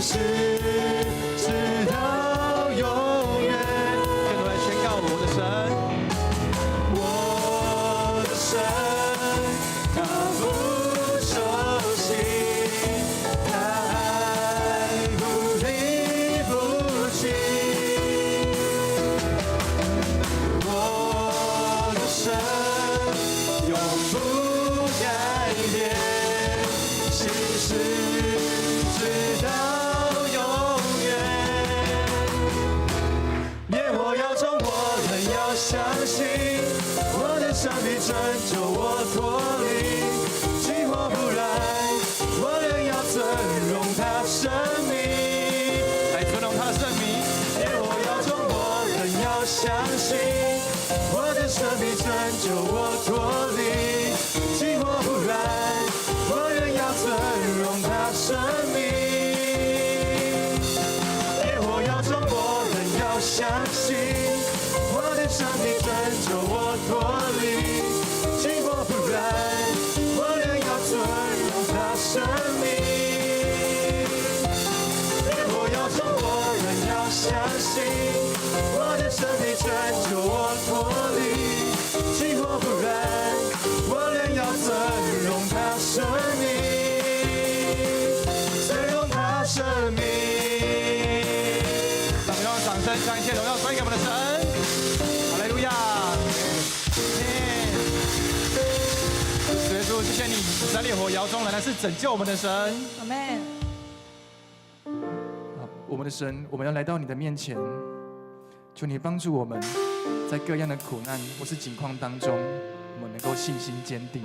世直到永远。更多来宣告我的神，我的神，他不受刑，他爱不离不弃。我的神永不改变，心事直到永远。烈火要中，我仍要相信，我的上帝拯救我脱离，起火不来，我仍要尊荣他生命，来尊荣他的生命。烈火要中，我仍要相信，我的上帝拯救我脱离，起火不来，我仍要尊荣他生命。烈火要中，我仍要相信，我的上帝拯救我脱离，起火不来，我仍要尊荣他生命。烈火要中，我仍要相信，我的上帝拯救我脱离，起火不来，我仍要尊荣他生命，尊荣他生命。让我们用掌声将一切荣耀归给我们的神。哈利路亚！主耶稣，谢谢你在烈火窑中仍然是拯救我们的神。阿门。我们的神，我们要来到你的面前，求你帮助我们，在各样的苦难或是境况当中，我们能够信心坚定。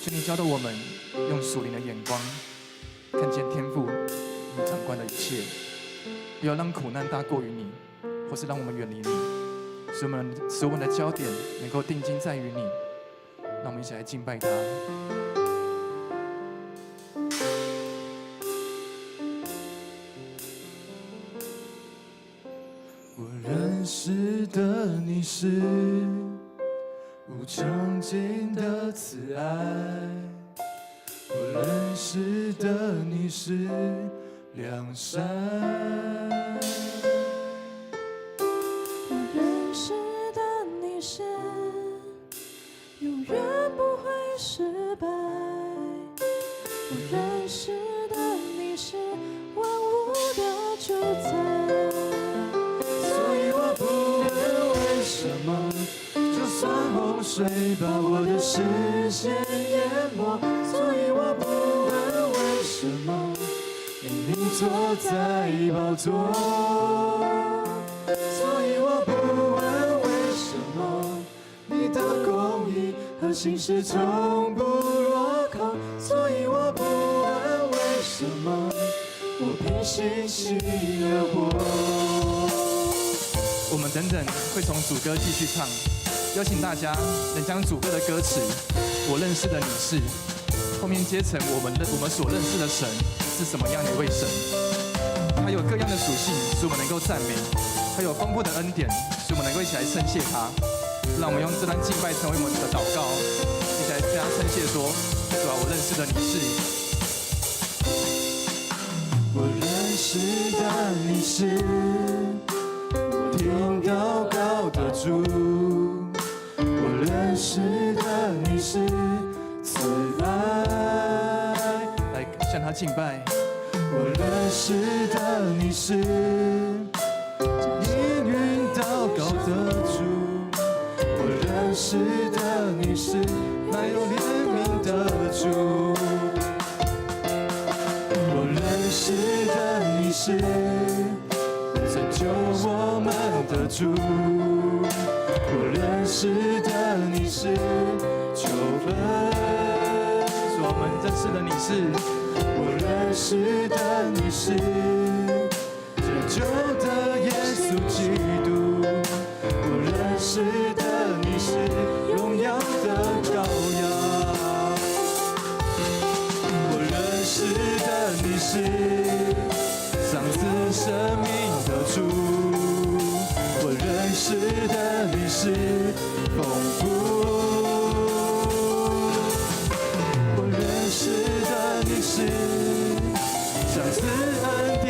求你教导我们用属灵的眼光，看见天父你掌管的一切，不要让苦难大过于你，或是让我们远离你，使我们的焦点能够定睛在于你。让我们一起来敬拜他。我认识的你是无穷尽的慈爱，我认识的你是良善，我认识的你是永远不会失败，我认识的你是万物的主宰，所以我不问为什么，就算洪水把我的视线淹没，所以我不问为什么，因你坐在宝座，所以我不问为什么，你的公义和信实从不落空，所以我不问为什么，我凭信心而活。我们等等会从主歌继续唱，邀请大家能将主歌的歌词“我认识的你是”后面接成我们所认识的神是什么样的一位神，他有各样的属性，使我们能够赞美；他有丰富的恩典，使我们能够一起来称谢他。让我们用这段敬拜成为我们的祷告，一起来跟他称谢说：“主啊，我认识的你是。”我认识的你是，我听祷告的主，我认识的你是慈爱。来向他敬拜。我认识的你是应允祷告的主，我认识的你是满有怜悯的主。我认识的你是拯救我们的主，我认识的你是救恩。说我们认识的你是，我认识的你是拯救的耶稣基督，我认识的你是荣耀的羔羊。我认识的你是赏赐生命的主，我认识的你是丰富，我认识的你是赏赐恩典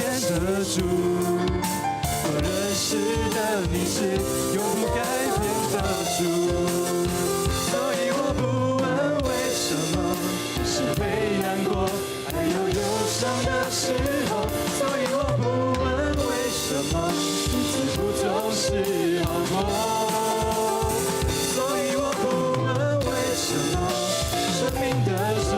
主。我认识的你是永不改变的主，所以我不问为什么，是会难过，还有忧伤的时候，所以我不问为什么，日子不总是好过，所以我不问为什么，生命的重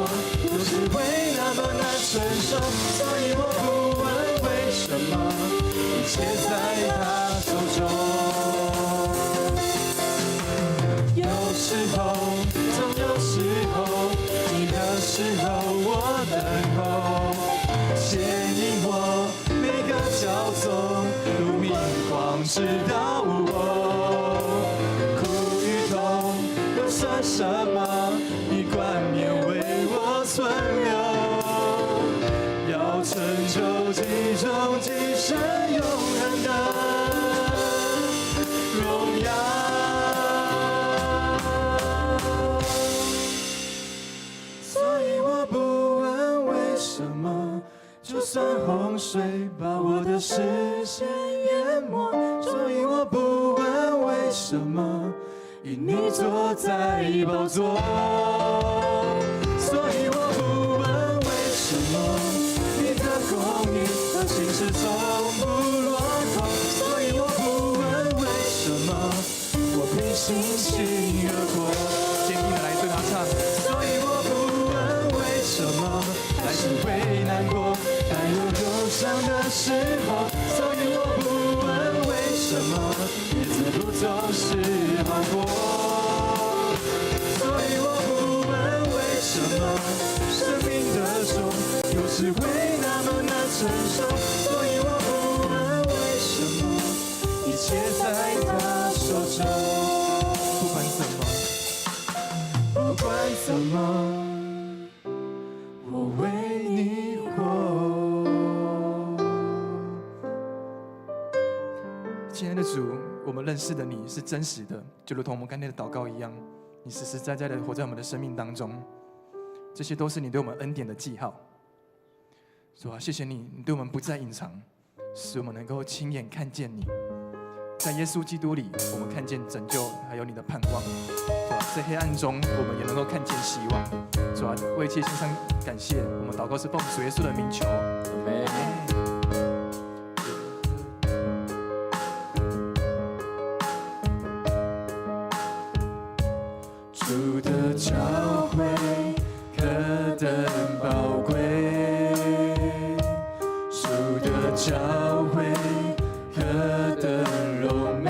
有时会那么难承受，所以我不问为什么，一切在他手中。有时候，总有时候，你的时候我等候，牵引我每个角走，路明光直到我。苦与痛又算什么？你冠冕为我存留，要成就其中今生永恒的荣耀。所以我不问为什么，就算洪水把我的视线淹没，所以我不问为什么，因你坐在宝座。所以我不问为什么，你的公义和信实从不落空。所以我不问为什么，我凭信心而活。坚定的来对他唱。所以我不问为什么，还是会难过，还有忧伤的时候。所以我不问为什么，日子不总是好过。所以我不问为什么，生命的重有时会那么难承受。所以我不问为什么，一切在他手中。不管怎么，不管怎么，我为你活。亲爱的主，我们认识的你是真实的，就如同我们刚才的祷告一样，你实实在在的活在我们的生命当中，这些都是你对我们恩典的记号。主啊，谢谢你，你对我们不再隐藏，使我们能够亲眼看见你。在耶稣基督里，我们看见拯救，还有你的盼望。主啊，在黑暗中，我们也能够看见希望。主啊，为一切献上感谢。我们祷告是奉主耶稣的名求，阿们。主的教诲何等宝贵，主的教诲何等柔美，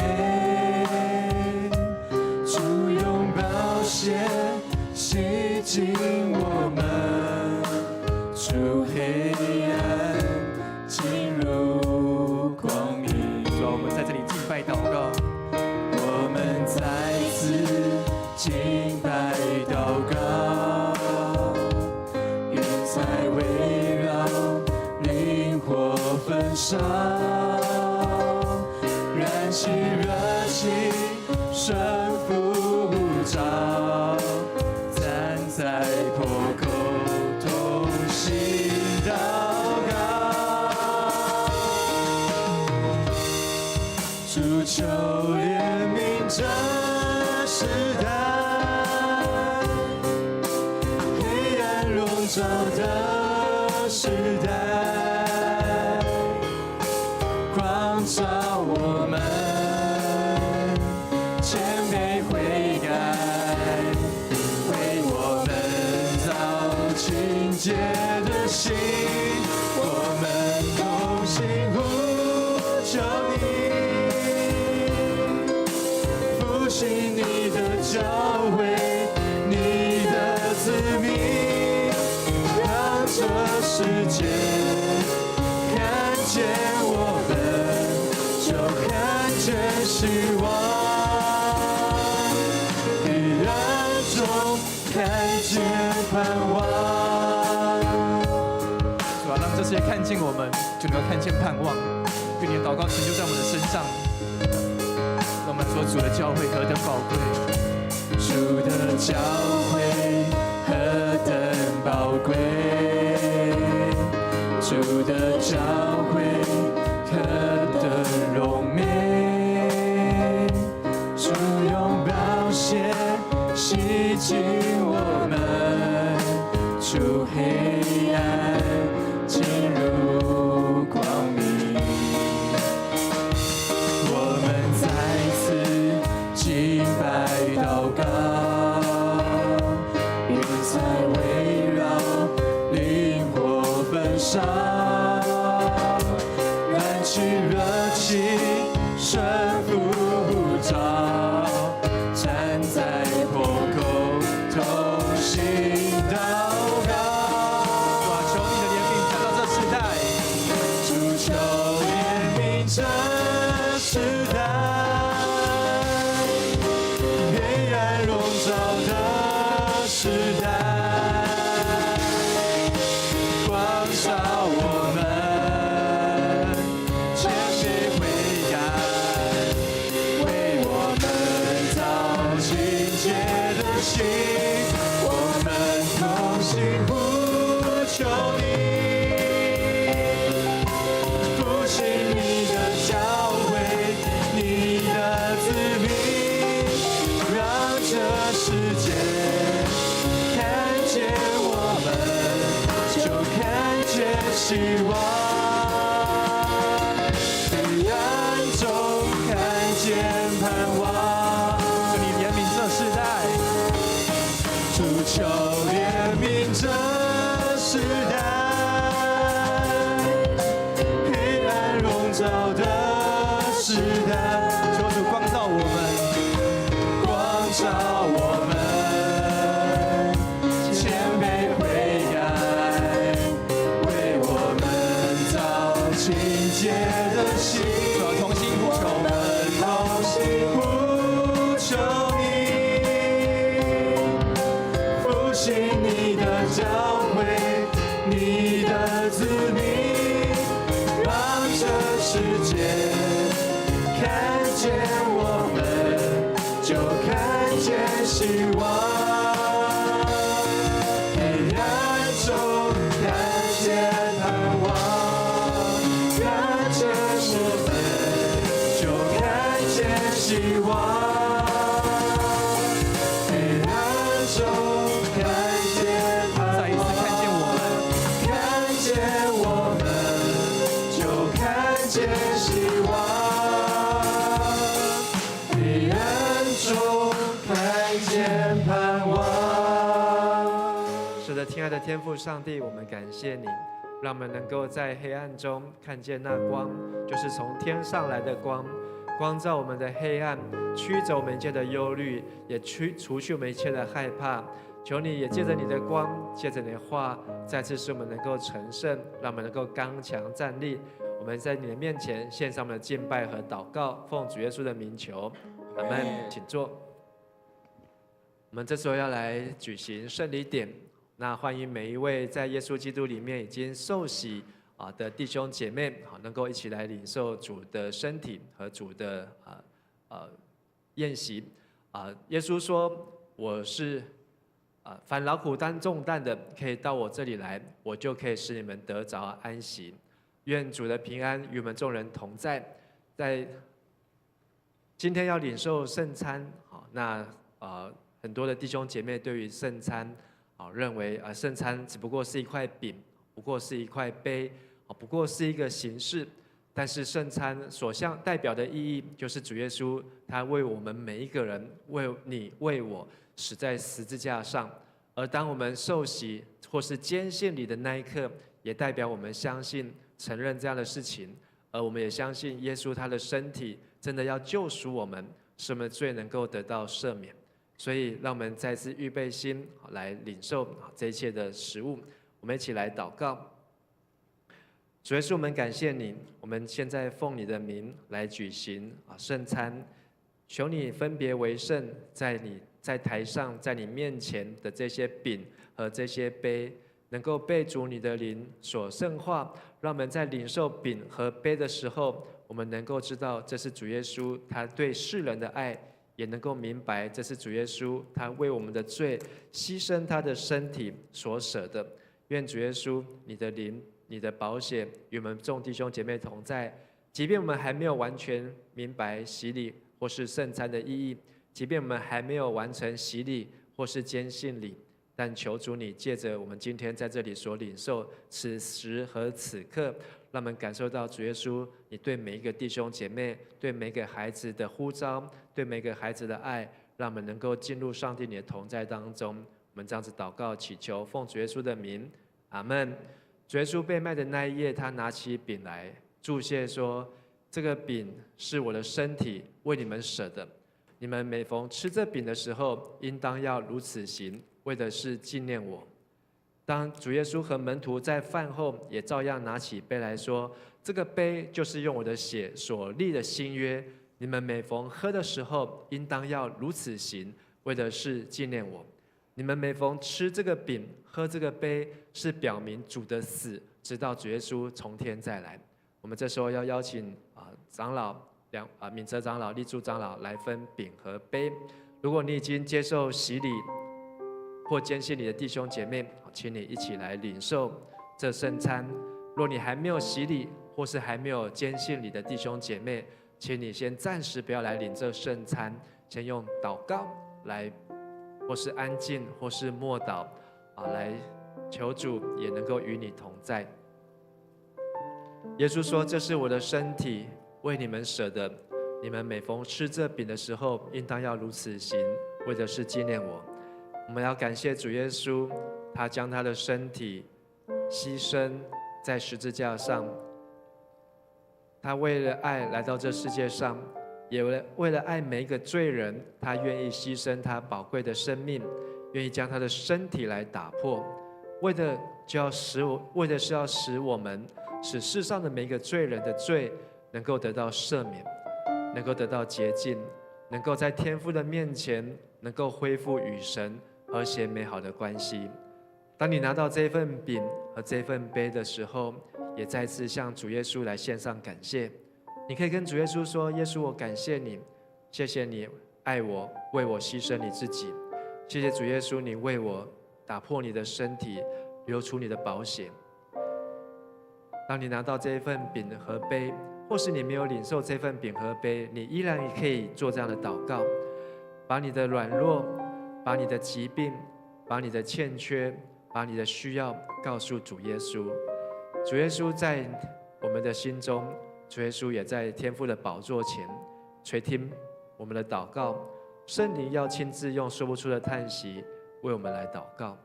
主用宝血洗净我们，出黑暗进入光明。主啊，我们在这里敬拜祷告，我们再次敬拜祷告，云彩围绕，灵火焚烧，燃起热情，顺服照，站在破口同心祷告，主求怜悯这时代，黑暗笼罩的时代，光照我们，谦卑悔改，为我们造清洁的心，我们同心呼求你，复兴你的教诲，你的子民，让这世界看见我们，就看见希望，黑暗中看见盼望。主啊，让这些看见我们，就能够看见盼望。愿你的祷告成就在我们的身上。让我们说主的教诲何等宝贵，主的教诲何等宝贵，主的教诲身上，燃起热情，顺服呼召，站在破口同心祷告。哇！求你的怜悯来到这时代，主求怜悯这时代，黑暗笼罩的时代。希望，黑暗中看见盼望。求你怜悯这世代，主求怜悯这时代，黑暗笼罩的时代。求主光照我们，光照我们。洁的心，主要同心呼求，我们同心呼求你，复兴你的教会，你的子民，让这世界看见我们，就看见希望。黑暗中看见盼望。希望，黑暗中看见盼望，再一次看见我们，看见我们，就看见希望。黑暗中看见盼望。是的，亲爱的天父上帝，我们感谢你，让我们能够在黑暗中看见那光，就是从天上来的光。光照我们的黑暗，驱走我们一切的忧虑，也除去我们一切的害怕。求你也借着你的光，借着你的话，再次使我们能够成圣，让我们能够刚强站立。我们在你的面前献上我们的敬拜和祷告，奉主耶稣的名求，阿们。请坐。我们这时候要来举行圣礼典，那欢迎每一位在耶稣基督里面已经受洗的弟兄姐妹，能够一起来领受主的身体和主的宴席。耶稣说：“我是凡劳苦担重担的，可以到我这里来，我就可以使你们得着安息。愿主的平安与我们众人同在。”在今天要领受圣餐，那很多的弟兄姐妹对于圣餐认为圣餐只不过是一块饼，不过是一块杯。不过是一个形式，但是圣餐所代表的意义，就是主耶稣他为我们每一个人，为你为我死在十字架上。而当我们受洗或是坚信你的那一刻，也代表我们相信承认这样的事情，而我们也相信耶稣他的身体真的要救赎我们，使我们罪能够得到赦免。所以让我们再次预备心来领受这一切的食物。我们一起来祷告。主耶稣，我们感谢你，我们现在奉你的名来举行圣餐，求你分别为圣，在台上，在你面前的这些饼和这些杯，能够被主你的灵所圣化，让我们在领受饼和杯的时候，我们能够知道这是主耶稣他对世人的爱，也能够明白这是主耶稣他为我们的罪牺牲他的身体所舍的。愿主耶稣你的灵，你的宝血与我们众弟兄姐妹同在，即便我们还没有完全明白洗礼或是圣餐的意义，即便我们还没有完成洗礼或是坚信礼，但求主你借着我们今天在这里所领受此时和此刻，让我们感受到主耶稣你对每一个弟兄姐妹，对每个孩子的呼召，对每个孩子的爱，让我们能够进入上帝你的同在当中。我们这样子祷告祈求，奉主耶稣的名，阿们。主耶稣被卖的那一夜，他拿起饼来祝谢说：“这个饼是我的身体，为你们舍的。你们每逢吃这饼的时候，应当要如此行，为的是纪念我。”当主耶稣和门徒在饭后，也照样拿起杯来说：“这个杯就是用我的血所立的新约。你们每逢喝的时候，应当要如此行，为的是纪念我。你们每逢吃这个饼、喝这个杯，是表明主的死，直到主耶稣从天再来。”我们这时候要邀请长老敏哲长老、立柱长老来分饼和杯。如果你已经接受洗礼或坚信你的弟兄姐妹，请你一起来领受这圣餐。若你还没有洗礼，或是还没有坚信你的弟兄姐妹，请你先暂时不要来领这圣餐，先用祷告来，或是安静，或是默祷来求主也能够与你同在。耶稣说：“这是我的身体，为你们舍的。你们每逢吃这饼的时候，应当要如此行，为的是纪念我。”我们要感谢主耶稣，他将他的身体牺牲在十字架上。他为了爱来到这世界上，也为了爱每一个罪人，他愿意牺牲他宝贵的生命，愿意将他的身体来打破，为的是要使我们，使世上的每一个罪人的罪能够得到赦免，能够得到洁净，能够在天父的面前能够恢复与神和谐美好的关系。当你拿到这份饼和这份杯的时候，也再次向主耶稣来献上感谢。你可以跟主耶稣说：“耶稣，我感谢你，谢谢你爱我，为我牺牲你自己。谢谢主耶稣，你为我打破你的身体，流出你的宝血。”当你拿到这一份饼和杯，或是你没有领受这份饼和杯，你依然也可以做这样的祷告，把你的软弱，把你的疾病，把你的欠缺，把你的需要告诉主耶稣。主耶稣在我们的心中，主耶稣也在天父的宝座前垂听我们的祷告。圣灵要亲自用说不出的叹息为我们来祷告。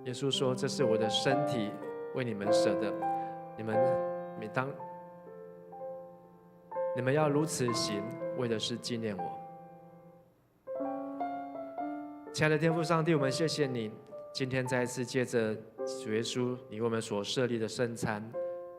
耶稣说：“这是我的身体，为你们舍的。你们要如此行，为的是纪念我。”亲爱的天父上帝，我们谢谢你，今天再一次借着主耶稣你为我们所设立的圣餐，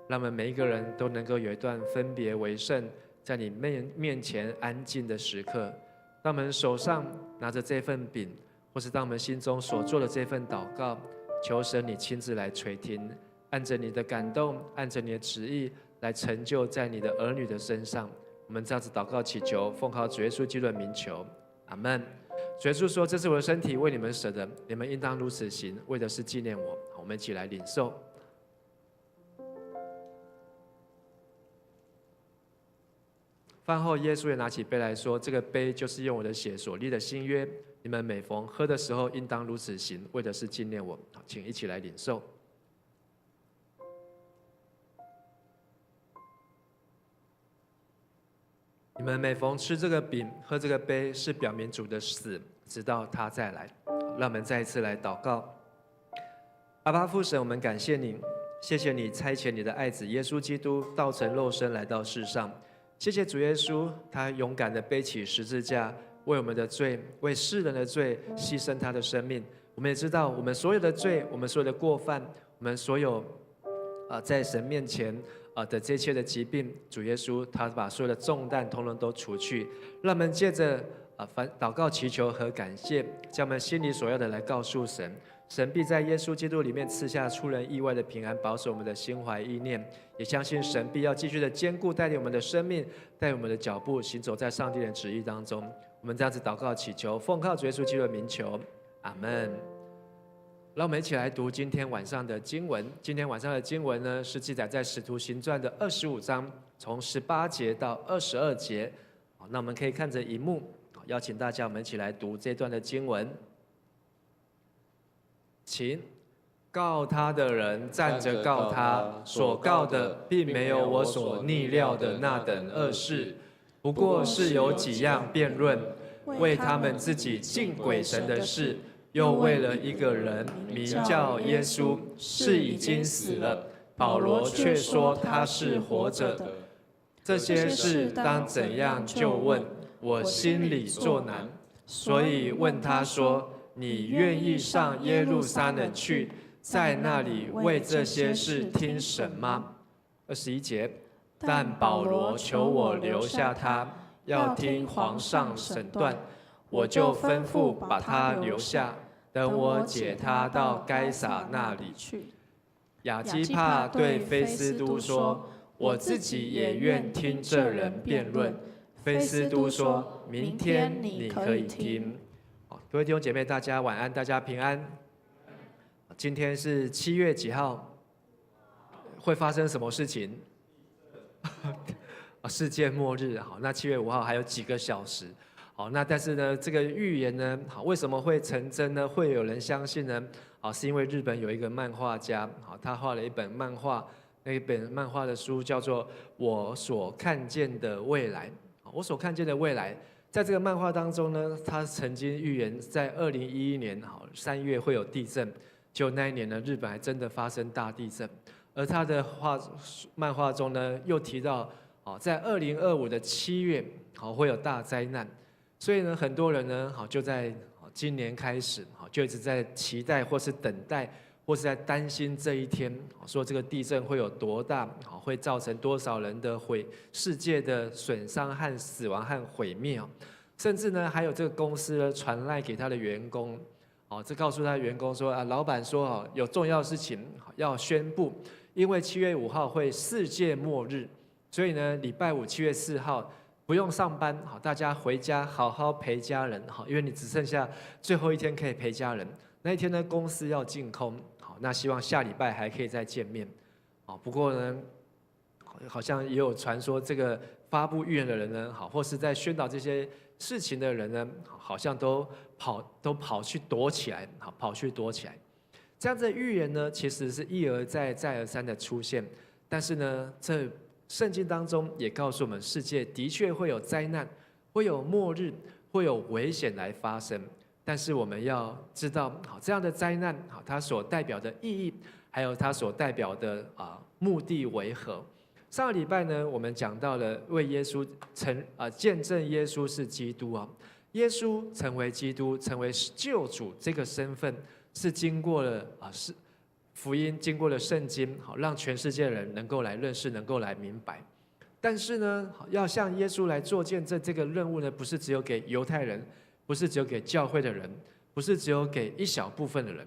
让我们每一个人都能够有一段分别为圣，在你面前安静的时刻。当我们手上拿着这份饼，或是当我们心中所做的这份祷告，求神你亲自来垂听，按着你的感动，按着你的旨意来成就在你的儿女的身上。我们这样子祷告祈求，奉靠主耶稣基督的名求，阿们。主耶稣说：“这是我的身体，为你们舍的，你们应当如此行，为的是纪念我。”我们一起来领受。饭后，耶稣也拿起杯来说：“这个杯就是用我的血所立的新约。你们每逢喝的时候，应当如此行，为的是纪念我。”请一起来领受。你们每逢吃这个饼、喝这个杯，是表明主的死，直到他再来。让我们再一次来祷告。阿爸父神，我们感谢你，谢谢你差遣你的爱子耶稣基督道成肉身来到世上。谢谢主耶稣，他勇敢地背起十字架，为我们的罪，为世人的罪牺牲他的生命。我们也知道，我们所有的罪，我们所有的过犯，我们所有在神面前的这一切的疾病，主耶稣他把所有的重担统统都除去。让我们借着祷告祈求和感谢，将我们心里所要的来告诉神，神必在耶稣基督里面赐下出人意外的平安，保守我们的心怀意念。也相信神必要继续的坚固带领我们的生命，带领我们的脚步，行走在上帝的旨意当中。我们这样子祷告祈求，奉靠主耶稣基督的名求，阿们。让我们一起来读今天晚上的经文。今天晚上的经文呢，是记载在使徒行传的25章，从18节到22节。那我们可以看着荧幕，邀请大家我们一起来读这段的经文。请。告他的人站着告他，所告的并没有我所逆料的那等恶事，不过是有几样辩论，为他们自己敬鬼神的事，又为了一个人，名叫耶稣，是已经死了，保罗却说他是活着的。这些事当怎样就问，我心里作难，所以问他说：你愿意上耶路撒冷去，在那里为这些事听审吗？21节，但保罗求我留下他，要听皇上审断，我就吩咐把他留下，等我解他到该撒那里去。亚基帕对菲斯都说：我自己也愿听这人辩论。菲斯都说：明天你可以听。各位弟兄姐妹，大家晚安，大家平安。今天是7月几号？会发生什么事情？世界末日。好，那7月5号还有几个小时。好，那但是呢，这个预言呢，好，为什么会成真呢？会有人相信呢？好，是因为日本有一个漫画家，好，他画了一本漫画，那一本漫画的书叫做《我所看见的未来》。我所看见的未来，在这个漫画当中呢，他曾经预言在2011年3月会有地震，就那一年呢，日本还真的发生大地震。而他的漫画中呢，又提到，在2025的7月，会有大灾难。所以呢，很多人呢，就在今年开始，就一直在期待或是等待，或是在担心这一天，说这个地震会有多大，会造成多少人的世界的损伤和死亡和毁灭，甚至呢，还有这个公司呢传赖给他的员工，这告诉他的员工说啊，老板说有重要事情要宣布，因为7月5号会世界末日，所以呢，礼拜五7月4号。不用上班，好，大家回家好好陪家人，好，因为你只剩下最后一天可以陪家人。那一天呢，公司要净空，好，那希望下礼拜还可以再见面，好，不过呢，好像也有传说，这个发布预言的人呢，好，或是在宣导这些事情的人呢，好像都跑去躲起来，好，跑去躲起来。这样子的预言呢，其实是一而再再而三的出现，但是呢，这圣经当中也告诉我们，世界的确会有灾难，会有末日，会有危险来发生。但是我们要知道，好，这样的灾难，好，它所代表的意义，还有它所代表的目的为何？上个礼拜呢，我们讲到了为耶稣见证耶稣是基督啊，耶稣成为基督，成为救主这个身份，是经过了福音经过了圣经，好让全世界的人能够来认识，能够来明白。但是呢，要向耶稣来做见证，这个任务呢，不是只有给犹太人，不是只有给教会的人，不是只有给一小部分的人，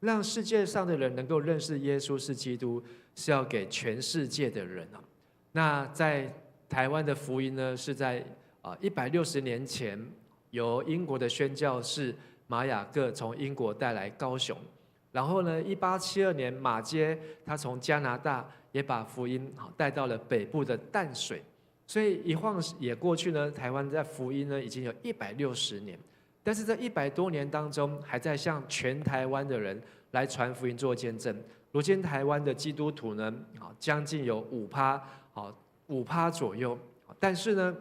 让世界上的人能够认识耶稣是基督，是要给全世界的人啊。那在台湾的福音呢，是在160年前，由英国的宣教士马雅各从英国带来高雄。然后呢，1872年马偕他从加拿大也把福音带到了北部的淡水，所以一晃也过去呢，台湾在福音呢已经有160年，但是这100多年当中，还在向全台湾的人来传福音做见证。如今台湾的基督徒呢，将近有5%左右，但是呢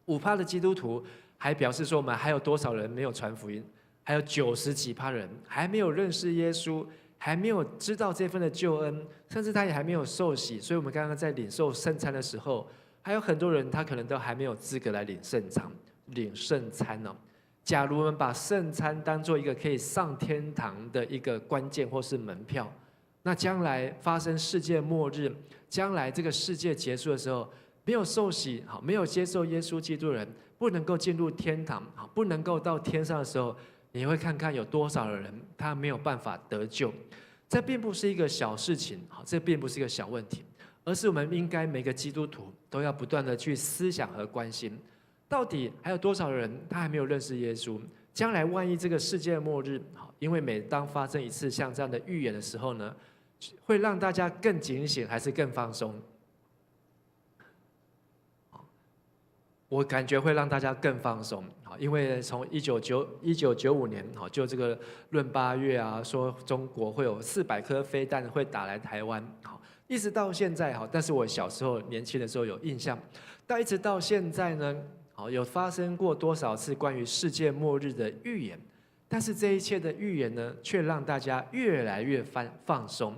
，5%的基督徒还表示说，我们还有多少人没有传福音？还有90几%人还没有认识耶稣，还没有知道这份的救恩，甚至他也还没有受洗。所以我们刚刚在领受圣餐的时候，还有很多人他可能都还没有资格来领圣餐哦。假如我们把圣餐当做一个可以上天堂的一个关键或是门票，那将来发生世界末日，将来这个世界结束的时候，没有受洗没有接受耶稣基督的人，不能够进入天堂不能够到天上的时候，你会看看有多少的人他没有办法得救。这并不是一个小事情，这并不是一个小问题，而是我们应该每个基督徒都要不断的去思想和关心，到底还有多少人他还没有认识耶稣？将来万一这个世界末日，因为每当发生一次像这样的预言的时候呢，会让大家更警醒还是更放松？我感觉会让大家更放松，因为从1995年，就这个闰8月啊，说中国会有400颗飞弹会打来台湾，一直到现在，但是我小时候年轻的时候有印象，但一直到现在呢，有发生过多少次关于世界末日的预言？但是这一切的预言呢，却让大家越来越放松，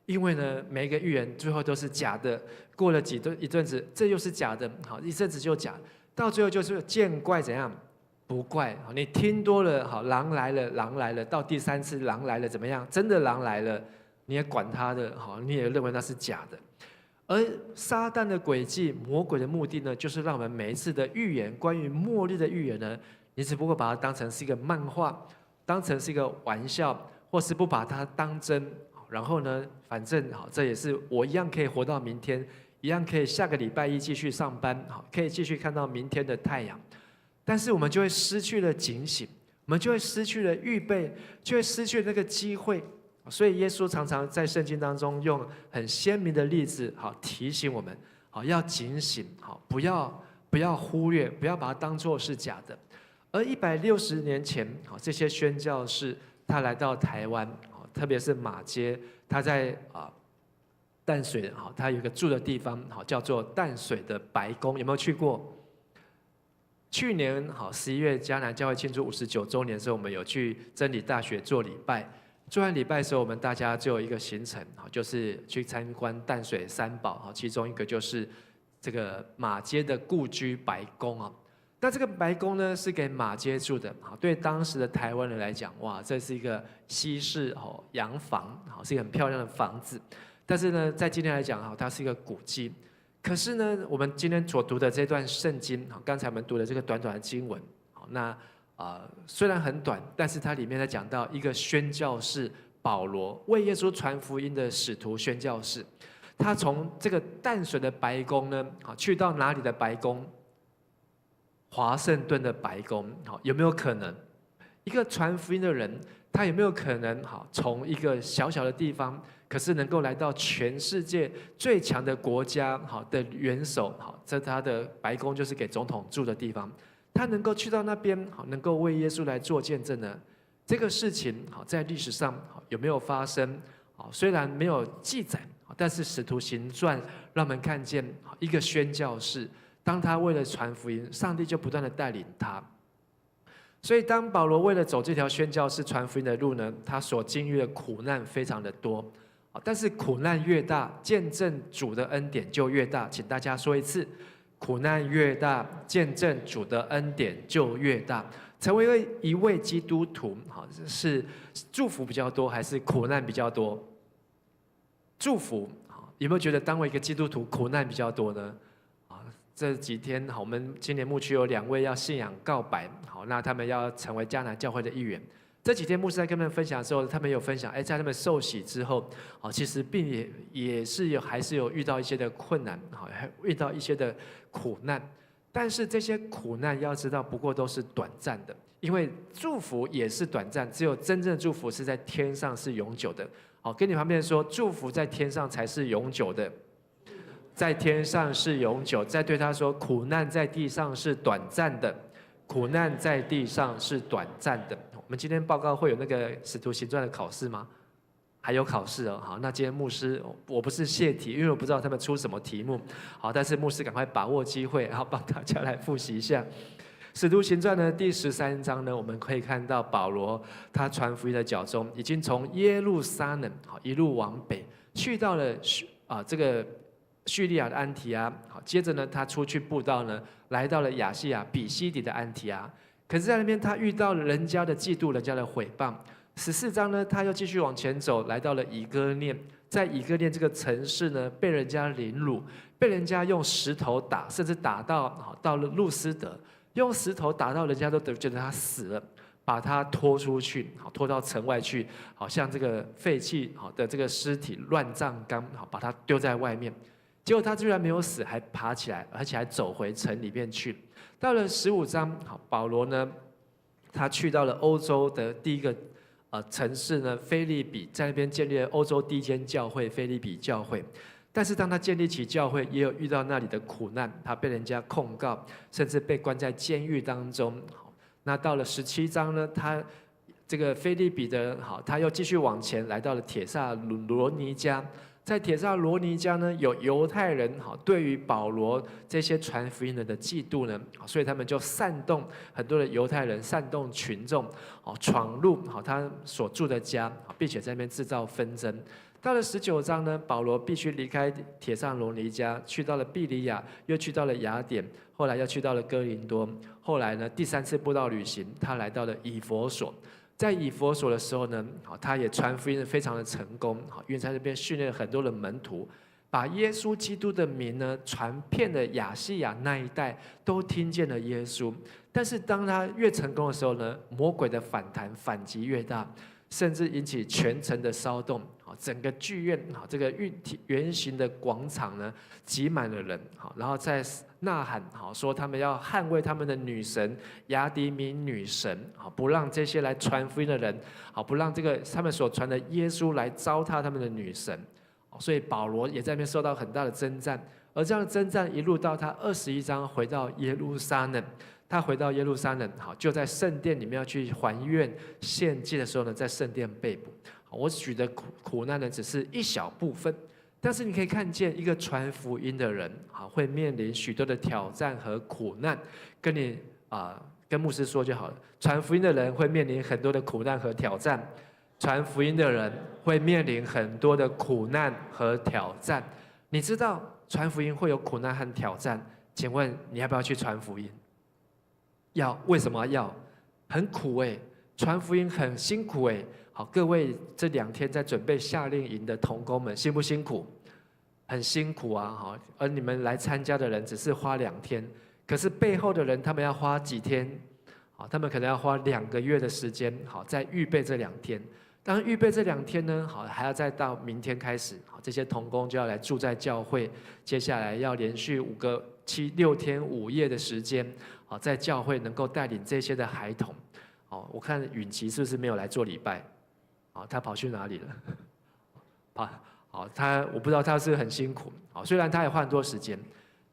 因为呢，每一个预言最后都是假的。过了一阵子，这又是假的，好，一阵子就假，到最后就是见怪怎样不怪。好，你听多了，好，狼来了，狼来了，到第3次狼来了怎么样？真的狼来了，你也管他的，好，你也认为那是假的。而撒旦的诡计、魔鬼的目的呢，就是让我们每一次的预言，关于末日的预言呢，你只不过把它当成是一个漫画，当成是一个玩笑，或是不把它当真。然后呢，反正好，这也是我一样可以活到明天，一样可以下个礼拜一继续上班，好，可以继续看到明天的太阳。但是我们就会失去了警醒，我们就会失去了预备，就会失去那个机会。所以耶稣常常在圣经当中用很鲜明的例子，好提醒我们，好要警醒，好不要忽略，不要把它当作是假的。而160年前，好这些宣教士他来到台湾，好特别是马街，他在淡水，好他有一个住的地方，好叫做淡水的白宫，有没有去过？去年好11月迦南教会庆祝59周年的时候，我们有去真理大学做礼拜。做完礼拜的时候，我们大家就有一个行程，就是去参观淡水3宝，其中一个就是这个马街的故居白宫啊。那这个白宫呢，是给马街住的，对当时的台湾人来讲，哇，这是一个西式洋房，是一个很漂亮的房子。但是呢，在今天来讲，它是一个古迹。可是呢，我们今天所读的这段圣经，刚才我们读的这个短短的经文，那虽然很短，但是它里面在讲到一个宣教士保罗，为耶稣传福音的使徒宣教士，他从这个淡水的白宫呢，去到哪里的白宫？华盛顿的白宫，有没有可能？一个传福音的人，他有没有可能从一个小小的地方，可是能够来到全世界最强的国家的元首？这他的白宫就是给总统住的地方。他能够去到那边，能够为耶稣来做见证呢？这个事情在历史上有没有发生？虽然没有记载，但是《使徒行传》让我们看见一个宣教士，当他为了传福音，上帝就不断的带领他。所以，当保罗为了走这条宣教士传福音的路呢，他所经历的苦难非常的多。但是苦难越大，见证主的恩典就越大。请大家说一次。苦难越大，见证主的恩典就越大。成为一位基督徒，是祝福比较多，还是苦难比较多？祝福，有没有觉得当为一个基督徒，苦难比较多呢？这几天，我们今年牧区有2位要信仰告白，那他们要成为迦南教会的一员。这几天牧师在跟他们分享的时候，他们有分享，在他们受洗之后，其实也是还是有遇到一些的困难，遇到一些的苦难。但是这些苦难要知道，不过都是短暂的，因为祝福也是短暂，只有真正的祝福是在天上是永久的。好，跟你旁边说，祝福在天上才是永久的，在天上是永久。再对他说，苦难在地上是短暂的，苦难在地上是短暂的。我们今天报告会有那个使徒行传的考试吗？还有考试哦。好，那今天牧师我不是泄题，因为我不知道他们出什么题目。好，但是牧师赶快把握机会，然后帮大家来复习一下。使徒行传呢第13章呢，我们可以看到保罗他传福音的脚踪，已经从耶路撒冷一路往北，去到了这个叙利亚的安提阿。好，接着呢他出去布道呢，来到了亚细亚比西底的安提阿。可是，在那边他遇到了人家的嫉妒，人家的毁谤。14章呢，他又继续往前走，来到了以哥念。在以哥念这个城市呢，被人家凌辱，被人家用石头打，甚至打到了路斯德，用石头打到人家都觉得他死了，把他拖出去，拖到城外去，好像这个废弃的这个尸体乱葬岗，把他丢在外面。结果他居然没有死，还爬起来，而且还走回城里面去。到了15章，保罗呢，他去到了欧洲的第一个城市呢，腓立比，在那边建立了欧洲第一间教会——腓立比教会。但是当他建立起教会，也有遇到那里的苦难，他被人家控告，甚至被关在监狱当中。那到了17章呢，他这个腓立比的他又继续往前，来到了帖撒罗尼迦。在帖撒罗尼迦呢，有犹太人对于保罗这些传福音人的嫉妒呢，所以他们就煽动很多的犹太人，煽动群众闯入他所住的家，并且在那边制造纷争。到了19章呢，保罗必须离开帖撒罗尼迦，去到了庇哩亚，又去到了雅典，后来又去到了哥林多，后来呢第3次布道旅行，他来到了以弗所。在以弗所的时候呢，他也传福音非常的成功，因为在这边训练了很多的门徒，把耶稣基督的名呢传遍了亚细亚那一带，都听见了耶稣。但是当他越成功的时候呢，魔鬼的反击越大，甚至引起全城的骚动，整个剧院这个圆形的广场呢挤满了人，然后在呐喊，说他们要捍卫他们的女神雅迪米女神，不让这些来传福音的人，不让这个他们所传的耶稣来糟蹋他们的女神。所以保罗也在那边受到很大的征战，而这样的征战一路到他21章回到耶路撒冷。他回到耶路撒冷，就在圣殿里面要去还愿献祭的时候呢，在圣殿被捕。我举的苦难呢，只是一小部分，但是你可以看见一个传福音的人，会面临许多的挑战和苦难。跟牧师说就好了，传福音的人会面临很多的苦难和挑战，传福音的人会面临很多的苦难和挑战。你知道传福音会有苦难和挑战，请问你要不要去传福音？要，为什么要？很苦传福音很辛苦好，各位这2天在准备夏令营的同工们，辛不辛苦？很辛苦啊！而你们来参加的人只是花2天，可是背后的人他们要花几天？他们可能要花2个月的时间，在预备这2天。当预备这2天呢，还要再到明天开始，这些同工就要来住在教会，接下来要连续6天5夜的时间，在教会能够带领这些的孩童。我看允琪是不是没有来做礼拜？他跑去哪里了？我不知道他是不是很辛苦。虽然他也花很多时间，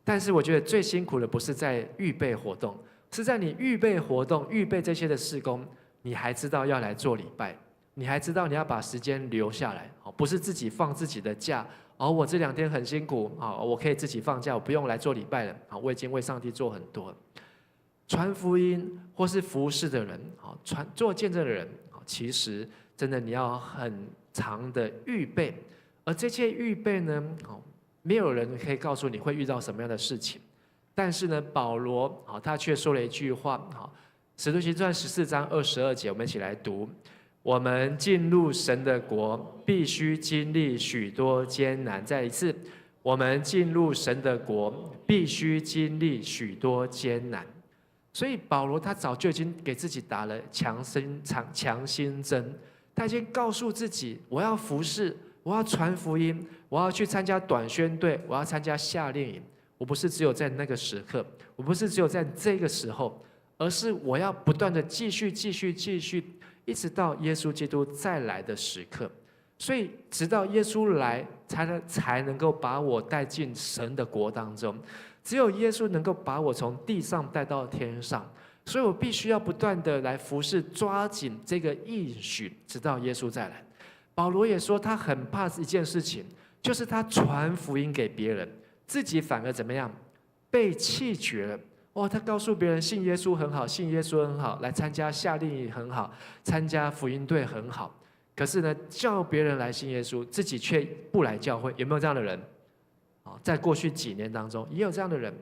但是我觉得最辛苦的不是在预备活动，是在你预备活动、预备这些的事工，你还知道要来做礼拜，你还知道你要把时间留下来，不是自己放自己的假。我这2天很辛苦，我可以自己放假，我不用来做礼拜了。我已经为上帝做很多了。传福音或是服侍的人，做见证的人，其实真的你要很长的预备，而这些预备呢，没有人可以告诉你会遇到什么样的事情。但是呢，保罗他却说了一句话，使徒行传14章22节，我们一起来读：我们进入神的国，必须经历许多艰难。再一次，我们进入神的国，必须经历许多艰难。所以保罗他早就已经给自己打了强心针，他已经告诉自己，我要服侍，我要传福音，我要去参加短宣队，我要参加夏令营。我不是只有在那个时刻，我不是只有在这个时候，而是我要不断的继续，一直到耶稣基督再来的时刻。所以直到耶稣来，才能够把我带进神的国当中。只有耶稣能够把我从地上带到天上，所以我必须要不断的来服侍，抓紧这个应许，直到耶稣再来。保罗也说，他很怕一件事情，就是他传福音给别人，自己反而怎么样？被弃绝了。他告诉别人信耶稣很好，信耶稣很好，来参加夏令营很好，参加福音队很好。可是呢，叫别人来信耶稣，自己却不来教会，有没有这样的人？在过去几年当中，也有这样的人，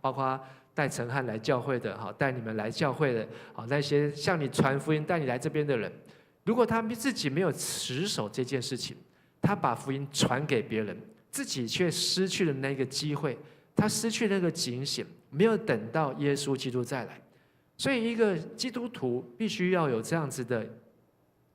包括带陈汉来教会的，带你们来教会的，那些向你传福音、带你来这边的人，如果他们自己没有持守这件事情，他把福音传给别人，自己却失去了那个机会，他失去那个警醒，没有等到耶稣基督再来。所以，一个基督徒必须要有这样子的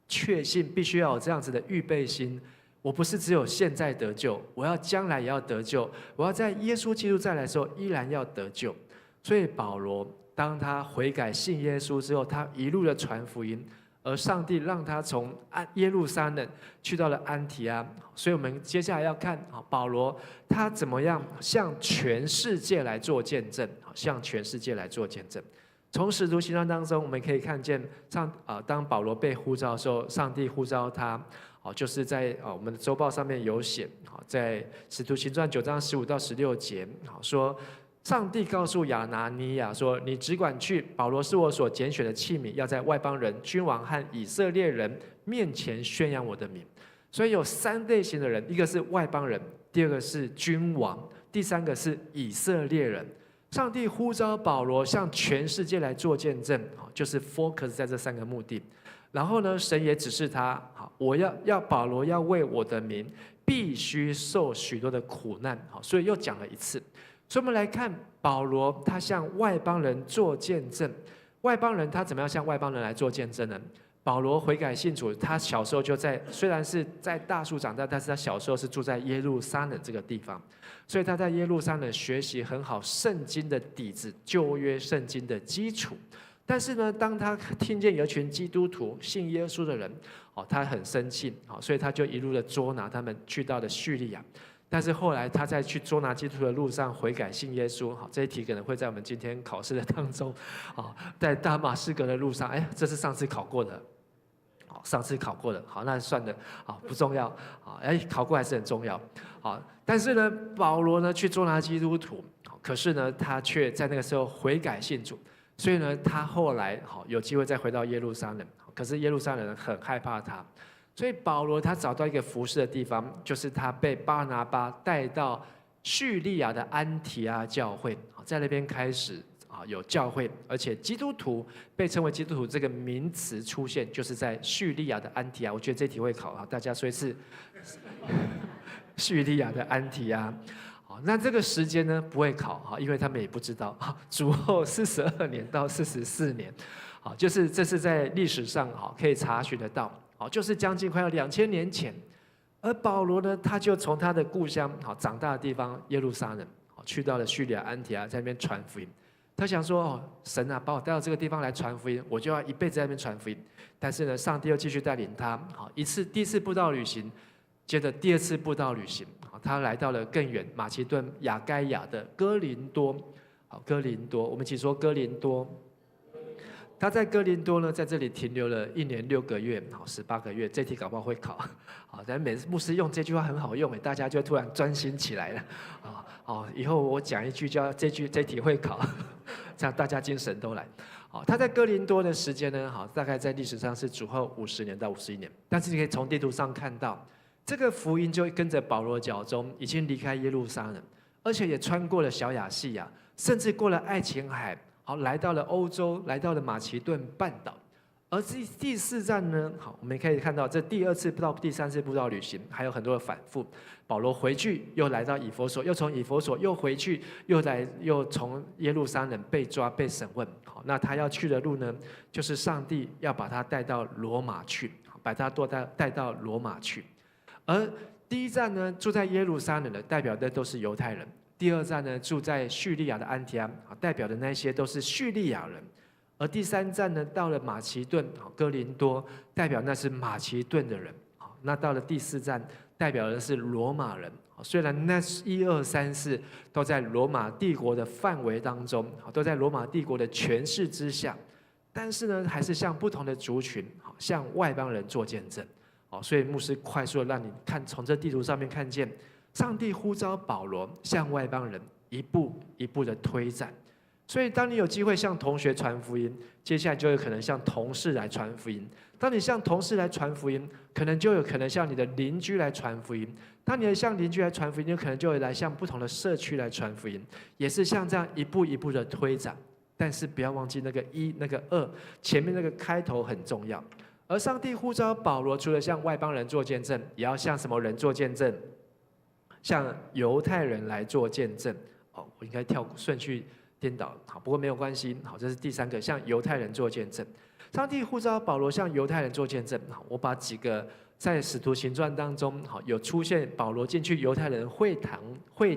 确信，必须要有这样子的预备心。我不是只有现在得救，我要将来也要得救，我要在耶稣基督再来的时候依然要得救。所以保罗当他悔改信耶稣之后，他一路的传福音，而上帝让他从耶路撒冷去到了安提阿。所以我们接下来要看保罗他怎么样向全世界来做见证，向全世界来做见证。从使徒行传当中，我们可以看见当保罗被呼召的时候，上帝呼召他好，就是在我们的周报上面有写，好，在使徒行传9章15到16节，好说。上帝告诉亚拿尼亚说：“你只管去，保罗是我所拣选的器皿，要在外邦人、君王和以色列人面前宣扬我的名。”所以有3类型的人，一个是外邦人，第二个是君王，第三个是以色列人。上帝呼召保罗向全世界来做见证，就是 focus 在这3个目的。然后呢，神也指示他，我要保罗要为我的名必须受许多的苦难，所以又讲了一次。所以我们来看保罗，他向外邦人做见证。外邦人他怎么样向外邦人来做见证呢？保罗悔改信主，他小时候就虽然是在大树长大，但是他小时候是住在耶路撒冷这个地方，所以他在耶路撒冷学习很好圣经的底子，旧约圣经的基础。但是呢，当他听见有一群基督徒信耶稣的人，他很生气，所以他就一路的捉拿他们，去到了叙利亚。但是后来他在去捉拿基督徒的路上悔改信耶稣，这一题可能会在我们今天考试的当中，在大马士革的路上，这是上次考过的，上次考过的，好，那算了，不重要，考过还是很重要，但是呢，保罗呢去捉拿基督徒，可是呢，他却在那个时候悔改信主，所以呢，他后来有机会再回到耶路撒冷，可是耶路撒冷人很害怕他。所以保罗他找到一个服侍的地方，就是他被巴拿巴带到叙利亚的安提阿教会，在那边开始有教会，而且基督徒被称为基督徒这个名词出现，就是在叙利亚的安提阿。我觉得这题会考，大家说一次，叙利亚的安提阿。那这个时间呢不会考，因为他们也不知道，主后42年到44年，就是这是在历史上可以查询得到。就是将近快要2000年前，而保罗呢，他就从他的故乡长大的地方耶路撒冷，去到了叙利亚安提阿，在那边传福音。他想说，神啊，把我带到这个地方来传福音，我就要一辈子在那边传福音。但是呢，上帝又继续带领他，第一次布道旅行，接着第2次布道旅行，他来到了更远马其顿亚该亚的哥林多。哥林多，我们一起说哥林多。他在哥林多呢，在这里停留了1年6个月，18个月。这题搞不好会考，但每次牧师用这句话很好用，大家就突然专心起来了。以后我讲一句，就要这题会考，这样大家精神都来。他在哥林多的时间呢，大概在历史上是主后50年到51年。但是你可以从地图上看到，这个福音就跟着保罗脚中，已经离开耶路撒冷，而且也穿过了小亚细亚，甚至过了爱琴海。来到了欧洲，来到了马其顿半岛，而第4站呢，我们可以看到这第2次到第3次布道旅行，还有很多的反复。保罗回去，又来到以弗所，又从以弗所又回去，又从耶路撒冷被抓被审问。那他要去的路呢，就是上帝要把他带到罗马去，把他带到罗马去。而第1站呢，住在耶路撒冷的，代表的都是犹太人。第2站呢，住在叙利亚的安提阿，代表的那些都是叙利亚人；而第3站呢，到了马其顿哥林多，代表那是马其顿的人。那到了第4站，代表的是罗马人。虽然那1、2、3、4都在罗马帝国的范围当中，都在罗马帝国的权势之下，但是呢，还是向不同的族群，向外邦人做见证。所以牧师快速的让你看，从这地图上面看见。上帝呼召保罗向外邦人一步一步的推展，所以当你有机会向同学传福音，接下来就有可能向同事来传福音。当你向同事来传福音，可能就有可能向你的邻居来传福音。当你向邻居来传福音，有可能就会来向不同的社区来传福音，也是像这样一步一步的推展。但是不要忘记那个1、那个2，前面那个开头很重要。而上帝呼召保罗，除了向外邦人做见证，也要向什么人做见证？向犹太人来做见证。我应该跳顺序颠倒，不过没有关系。这是第3个，向犹太人做见证。上帝呼召保罗向犹太人做见证。我把几个在使徒行传当中有出现保罗进去犹太人会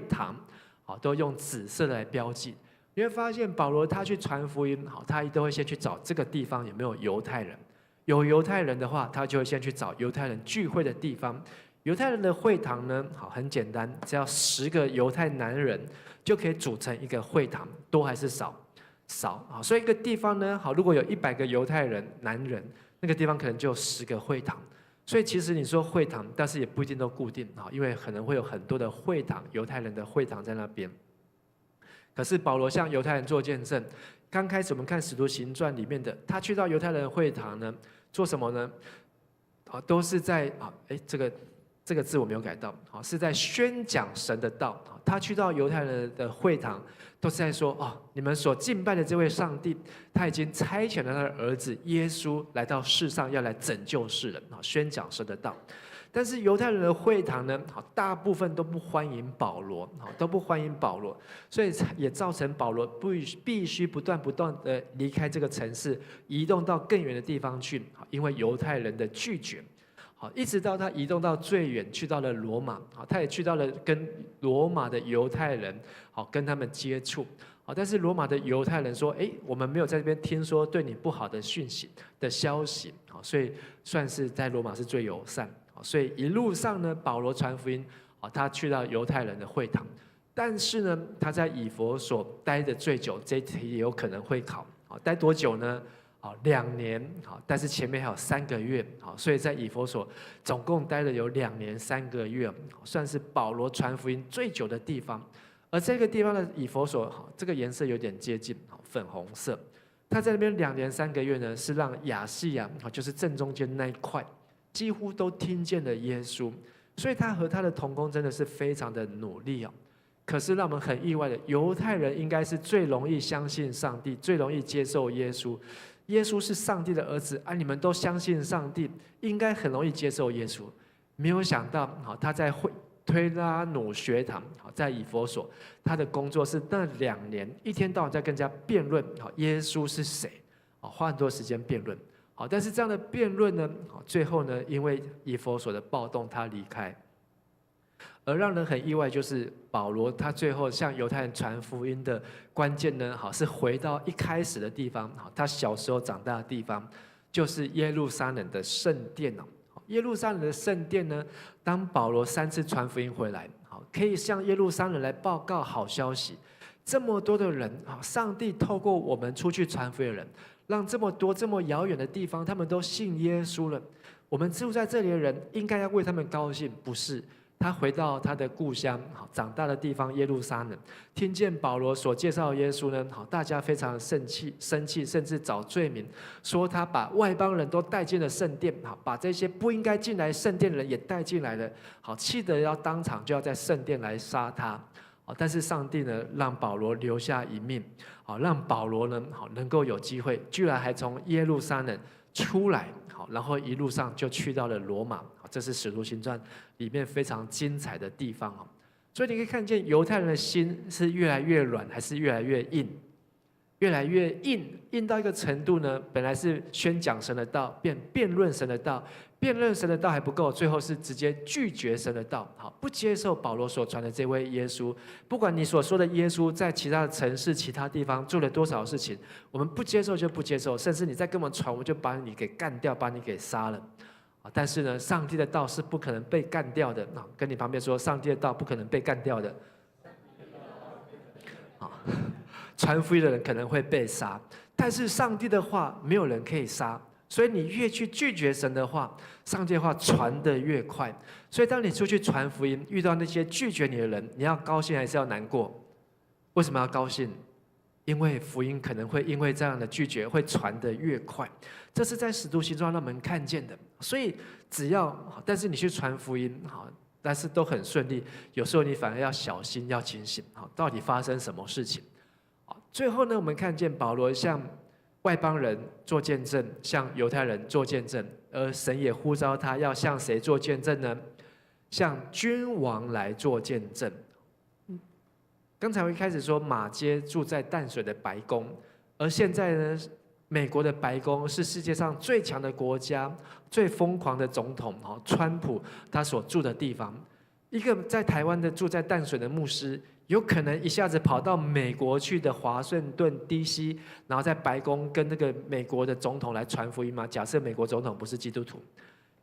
堂，都用紫色的来标记。你会发现保罗他去传福音，他都会先去找这个地方有没有犹太人。有犹太人的话，他就会先去找犹太人聚会的地方。犹太人的会堂呢，很简单，只要10个犹太男人就可以组成一个会堂，多还是少？少。所以一个地方呢，如果有100个犹太人男人，那个地方可能就有10个会堂。所以其实你说会堂，但是也不一定都固定啊，因为可能会有很多的会堂，犹太人的会堂在那边。可是保罗向犹太人做见证，刚开始我们看《使徒行传》里面的，他去到犹太人的会堂呢，做什么呢？都是在这个字我没有改到，是在宣讲神的道。他去到犹太人的会堂，都是在说你们所敬拜的这位上帝，他已经差遣了他的儿子耶稣来到世上，要来拯救世人，宣讲神的道。但是犹太人的会堂呢，大部分都不欢迎保罗，所以也造成保罗必须不断的离开这个城市，移动到更远的地方去，因为犹太人的拒绝。一直到他移动到最远，去到了罗马，他也去到了跟罗马的犹太人，跟他们接触。但是罗马的犹太人说：“我们没有在这边听说对你不好的讯息的消息，所以算是在罗马是最友善。所以一路上呢，保罗传福音，他去到犹太人的会堂。但是呢，他在以弗所待的最久，这一题也有可能会考。待多久呢？2年，但是前面还有3个月，所以在以弗所总共待了有2年3个月，算是保罗传福音最久的地方。而这个地方的以弗所，这个颜色有点接近粉红色。他在那边2年3个月呢，是让亚细亚，就是正中间那一块，几乎都听见了耶稣。所以他和他的同工真的是非常的努力可是让我们很意外的，犹太人应该是最容易相信上帝，最容易接受耶稣。耶稣是上帝的儿子你们都相信上帝，应该很容易接受耶稣。没有想到他在推拉努学堂，在以弗所，他的工作是那2年，一天到晚在跟人家辩论耶稣是谁，花很多时间辩论。但是这样的辩论呢，最后呢，因为以弗所的暴动，他离开。而让人很意外，就是保罗他最后向犹太人传福音的关键呢，是回到一开始的地方，他小时候长大的地方，就是耶路撒冷的圣殿耶路撒冷的圣殿呢，当保罗3次传福音回来，可以向耶路撒冷来报告好消息。这么多的人，上帝透过我们出去传福音的人，让这么多这么遥远的地方，他们都信耶稣了。我们住在这里的人，应该要为他们高兴，不是？他回到他的故乡，长大的地方耶路撒冷，听见保罗所介绍的耶稣呢，大家非常生气，甚至找罪名，说他把外邦人都带进了圣殿，把这些不应该进来圣殿的人也带进来了，气得要当场就要在圣殿来杀他。但是上帝呢，让保罗留下一命，让保罗呢，能够有机会，居然还从耶路撒冷出来，然后一路上就去到了罗马。这是《使徒行传》里面非常精彩的地方所以你可以看见犹太人的心是越来越软，还是越来越硬？越来越硬到一个程度呢，本来是宣讲神的道，辩论神的道，辩论神的道还不够，最后是直接拒绝神的道，不接受保罗所传的这位耶稣。不管你所说的耶稣在其他的城市、其他地方做了多少事情，我们不接受就不接受，甚至你再跟我们传，我们就把你给干掉，把你给杀了。但是呢，上帝的道是不可能被干掉的。跟你旁边说，上帝的道不可能被干掉的。传福音的人可能会被杀，但是上帝的话没有人可以杀。所以你越去拒绝神的话，上帝的话传得越快。所以当你出去传福音，遇到那些拒绝你的人，你要高兴还是要难过？为什么要高兴？因为福音可能会因为这样的拒绝会传得越快，这是在使徒行传让我们看见的。所以但是你去传福音但是都很顺利，有时候你反而要小心，要警醒到底发生什么事情。最后呢，我们看见保罗向外邦人做见证，向犹太人做见证，而神也呼召他要向谁做见证呢？向君王来做见证。刚才我一开始说马偕住在淡水的白宫，而现在呢，美国的白宫是世界上最强的国家，最疯狂的总统川普他所住的地方。一个在台湾的住在淡水的牧师，有可能一下子跑到美国去的华盛顿 DC， 然后在白宫跟那个美国的总统来传福音吗？假设美国总统不是基督徒，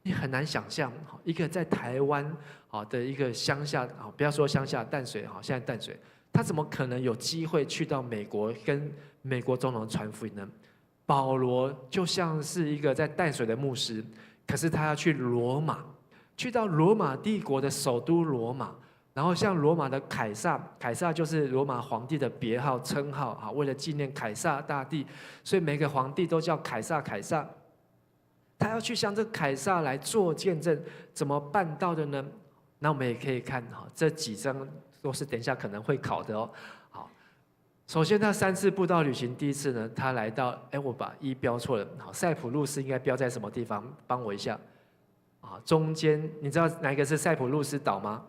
你很难想象一个在台湾的一个乡下，不要说乡下，淡水现在淡水，他怎么可能有机会去到美国跟美国总统传福音呢？保罗就像是一个在淡水的牧师，可是他要去罗马，去到罗马帝国的首都罗马，然后像罗马的凯撒，凯撒就是罗马皇帝的别号称号啊，为了纪念凯撒大帝，所以每个皇帝都叫凯撒凯撒。他要去向这个凯撒来做见证，怎么办到的呢？那我们也可以看哈，这几章都是等一下可能会考的哦。好，首先他3次布道旅行，第一次呢，他来到，我把1标错了，好，塞浦路斯应该标在什么地方？帮我一下。啊，中间你知道哪一个是塞浦路斯岛吗？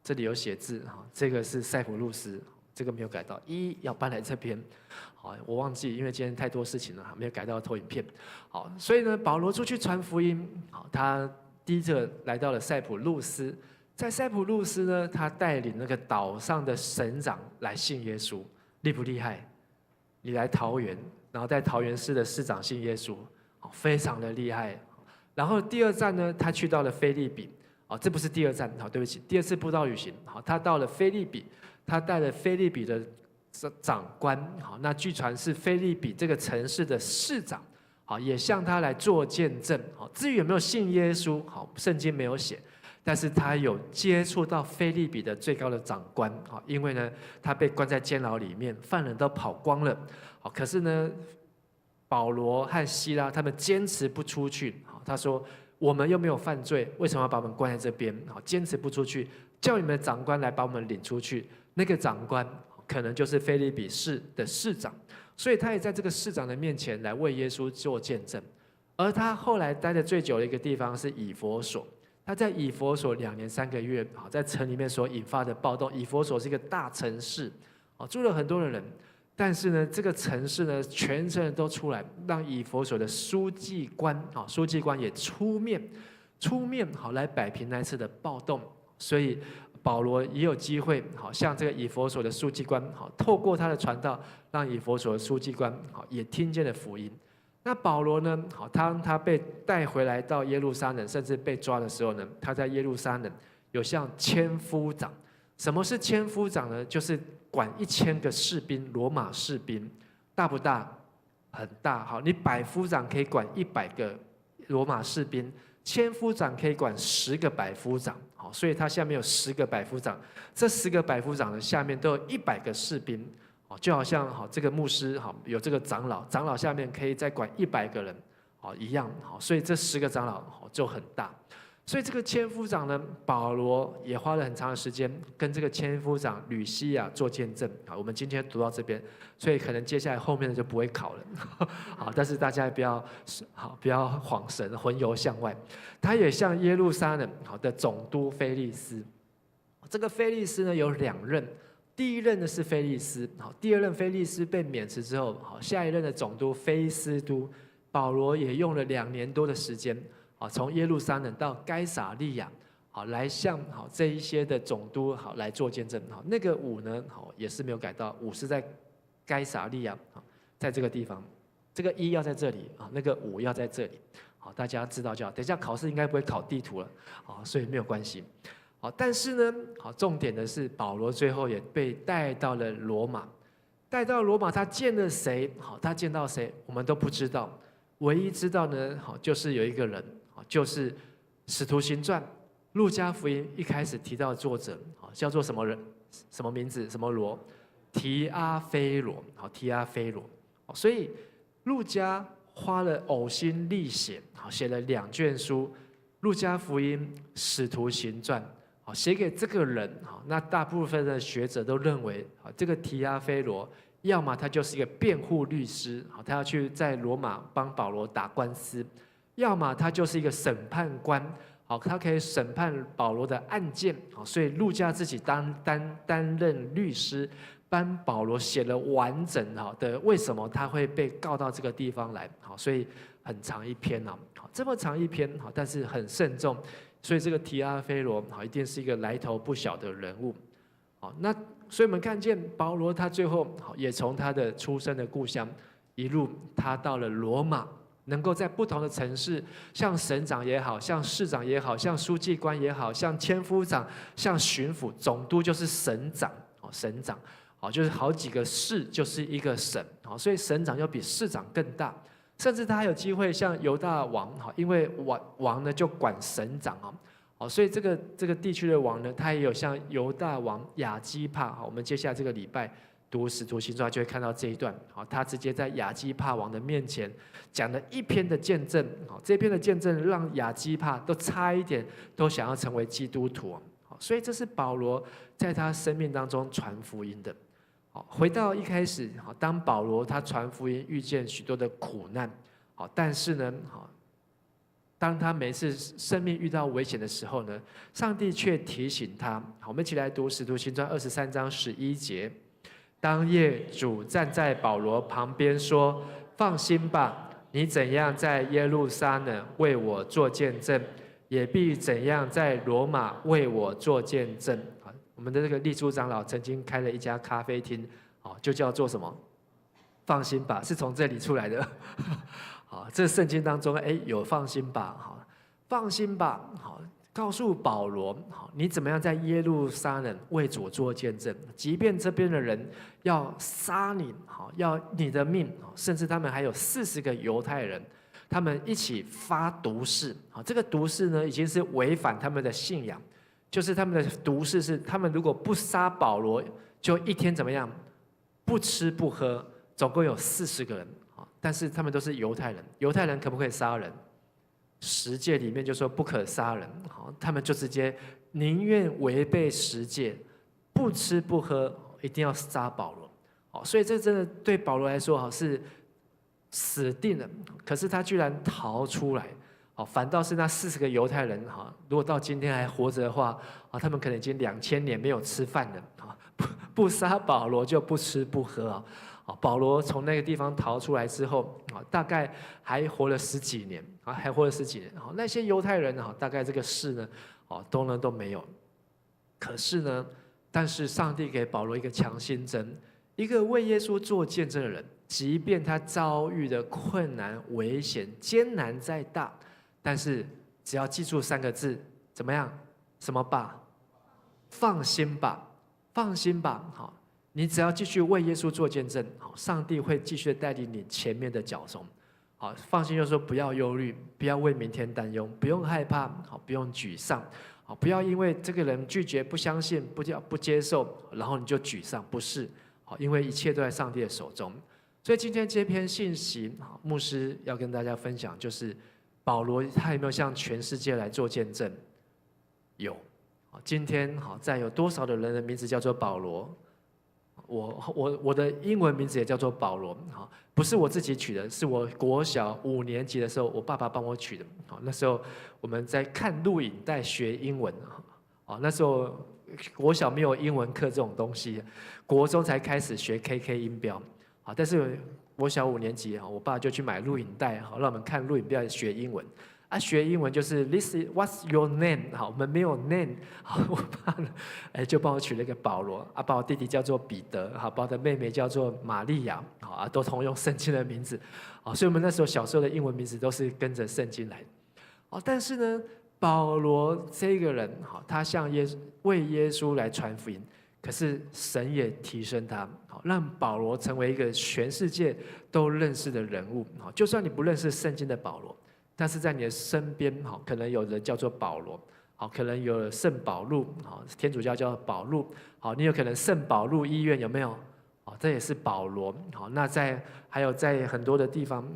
这里有写字哈，这个是塞浦路斯，这个没有改到，1要搬来这边。好，我忘记，因为今天太多事情了，没有改到投影片。好，所以呢，保罗出去传福音，好，他第一次来到了塞浦路斯，在塞浦路斯呢，他带领那个岛上的省长来信耶稣，厉不厉害？你来桃园，然后在桃园市的市长信耶稣，好，非常的厉害。然后第2站呢，他去到了腓立比，好，这不是第2站，好，对不起，第2次布道旅行，好，他到了腓立比，他带了腓立比的长官，好，那据传是腓立比这个城市的市长，好，也向他来做见证，好，至于有没有信耶稣，好，圣经没有写，但是他有接触到腓立比的最高的长官，好，因为呢，他被关在监牢里面，犯人都跑光了，好，可是呢，保罗和希拉他们坚持不出去，好，他说我们又没有犯罪，为什么要把我们关在这边？好，坚持不出去，叫你们的长官来把我们领出去，那个长官可能就是腓立比市的市长，所以他也在这个市长的面前来为耶稣做见证。而他后来待的最久的一个地方是以弗所，他在以弗所2年3个月，在城里面所引发的暴动。以弗所是一个大城市，住了很多的人，但是呢，这个城市呢，全城人都出来，让以弗所的书记官也出面好来摆平那次的暴动，所以保罗也有机会，好像这个以弗所的书记官，好透过他的传道，让以弗所的书记官，好也听见了福音。那保罗呢，好当他被带回来到耶路撒冷，甚至被抓的时候呢，他在耶路撒冷有像千夫长。什么是千夫长呢？就是管1000个士兵，罗马士兵，大不大？很大。好，你百夫长可以管100个罗马士兵，千夫长可以管10个百夫长。好，所以他下面有10个百夫长，这10个百夫长的下面都有100个士兵。好，就好像好这个牧师好有这个长老，长老下面可以再管100个人，好一样。好，所以这10个长老好就很大。所以这个千夫长呢，保罗也花了很长的时间跟这个千夫长吕西亚做见证。好，我们今天读到这边，所以可能接下来后面的就不会考了。好，但是大家不要晃神，魂游向外。他也像耶路撒冷好的总督腓利斯，这个腓利斯呢有2任，第1任呢是腓利斯，好，第2任腓利斯被免职之后，好，下一任的总督菲斯都，保罗也用了2年多的时间。好，从耶路撒冷到该撒利亚，好来向好这一些的总督好来做见证。好，那个5呢，好也是没有改到，5是在该撒利亚，好在这个地方，这个1要在这里啊，那个5要在这里。好，大家知道就好。等一下考试应该不会考地图了，好，所以没有关系。好，但是呢，好重点的是保罗最后也被带到了罗马，带到罗马他见了谁？好，他见到谁我们都不知道，唯一知道呢，好就是有一个人。就是《使徒行传》路加福音一开始提到的作者，叫做什么人？什么名字？什么罗？提阿非罗。好，提阿非罗。所以路加花了呕心沥血，写了2卷书，《路加福音》《使徒行传》，写给这个人。那大部分的学者都认为，这个提阿非罗，要么他就是一个辩护律师，他要去在罗马帮保罗打官司。要么他就是一个审判官，好，他可以审判保罗的案件，好，所以路加自己担任律师，帮保罗写了完整好的为什么他会被告到这个地方来，好，所以很长一篇啊，好，这么长一篇，好，但是很慎重，所以这个提阿非罗，好，一定是一个来头不小的人物，好，那所以我们看见保罗他最后好也从他的出生的故乡一路他到了罗马。能够在不同的城市，像省长也好，像市长也好，像书记官也好，像千夫长，像巡抚，总督就是省长，省长，就是好几个市就是一个省，所以省长要比市长更大。甚至他还有机会像犹大王，因为王呢就管省长所以这个地区的王呢，他也有像犹大王亚基帕，我们接下来这个礼拜读使徒行传就会看到这一段，他直接在亚基帕王的面前讲了一篇的见证，这篇的见证让亚基帕都差一点都想要成为基督徒，所以这是保罗在他生命当中传福音的。回到一开始，当保罗他传福音遇见许多的苦难，但是呢，当他每次生命遇到危险的时候呢，上帝却提醒他。我们一起来读《使徒行传》23章11节。当夜，主站在保罗旁边说：“放心吧，你怎样在耶路撒冷为我做见证，也必怎样在罗马为我做见证。”我们的这个立柱长老曾经开了一家咖啡厅，就叫做什么？放心吧，是从这里出来的。这圣经当中，有放心吧，放心吧，告诉保罗，你怎么样在耶路撒冷为主做见证？即便这边的人要杀你，要你的命，甚至他们还有40个犹太人，他们一起发毒誓，这个毒誓呢，已经是违反他们的信仰，就是他们的毒誓是，他们如果不杀保罗，就一天怎么样，不吃不喝，总共有40个人，但是他们都是犹太人，犹太人可不可以杀人？10诫里面就说不可杀人，他们就直接宁愿违背10诫，不吃不喝，一定要杀保罗。所以这真的对保罗来说是死定了。可是他居然逃出来，反倒是那40个犹太人，如果到今天还活着的话，他们可能已经2000年没有吃饭了。不杀保罗就不吃不喝。保罗从那个地方逃出来之后，大概还活了10几年，那些犹太人大概这个事呢，都没有。可是呢，但是上帝给保罗一个强心针，一个为耶稣做见证的人，即便他遭遇的困难、危险、艰难再大，但是只要记住3个字，怎么样？什么吧？放心吧，放心吧，你只要继续为耶稣做见证，上帝会继续带领你前面的脚踪。放心，就是说不要忧虑，不要为明天担忧，不用害怕，不用沮丧，不要因为这个人拒绝、不相信、不接受，然后你就沮丧，不是，因为一切都在上帝的手中。所以今天这篇信息，牧师要跟大家分享，就是保罗他有没有向全世界来做见证？有。今天在有多少的人的名字叫做保罗？我的英文名字也叫做保罗，不是我自己取的，是我国小5年级的时候，我爸爸帮我取的。那时候我们在看录影带学英文，那时候国小没有英文课这种东西，国中才开始学 KK 音标。但是国小5年级，我爸就去买录影带，让我们看录影带学英文。学英文就是 This is what's your name？ 我们没有 name， 我爸呢，就帮我取了一个保罗，把我弟弟叫做彼得，把我的妹妹叫做玛利亚，都同用圣经的名字，所以我们那时候小时候的英文名字都是跟着圣经来的。但是呢，保罗这个人，他向为耶稣来传福音，可是神也提升他，让保罗成为一个全世界都认识的人物。就算你不认识圣经的保罗，但是在你的身边，可能有人叫做保罗，可能有圣保禄，天主教叫保禄，你有可能圣保禄医院有没有？这也是保罗。那还有在很多的地方，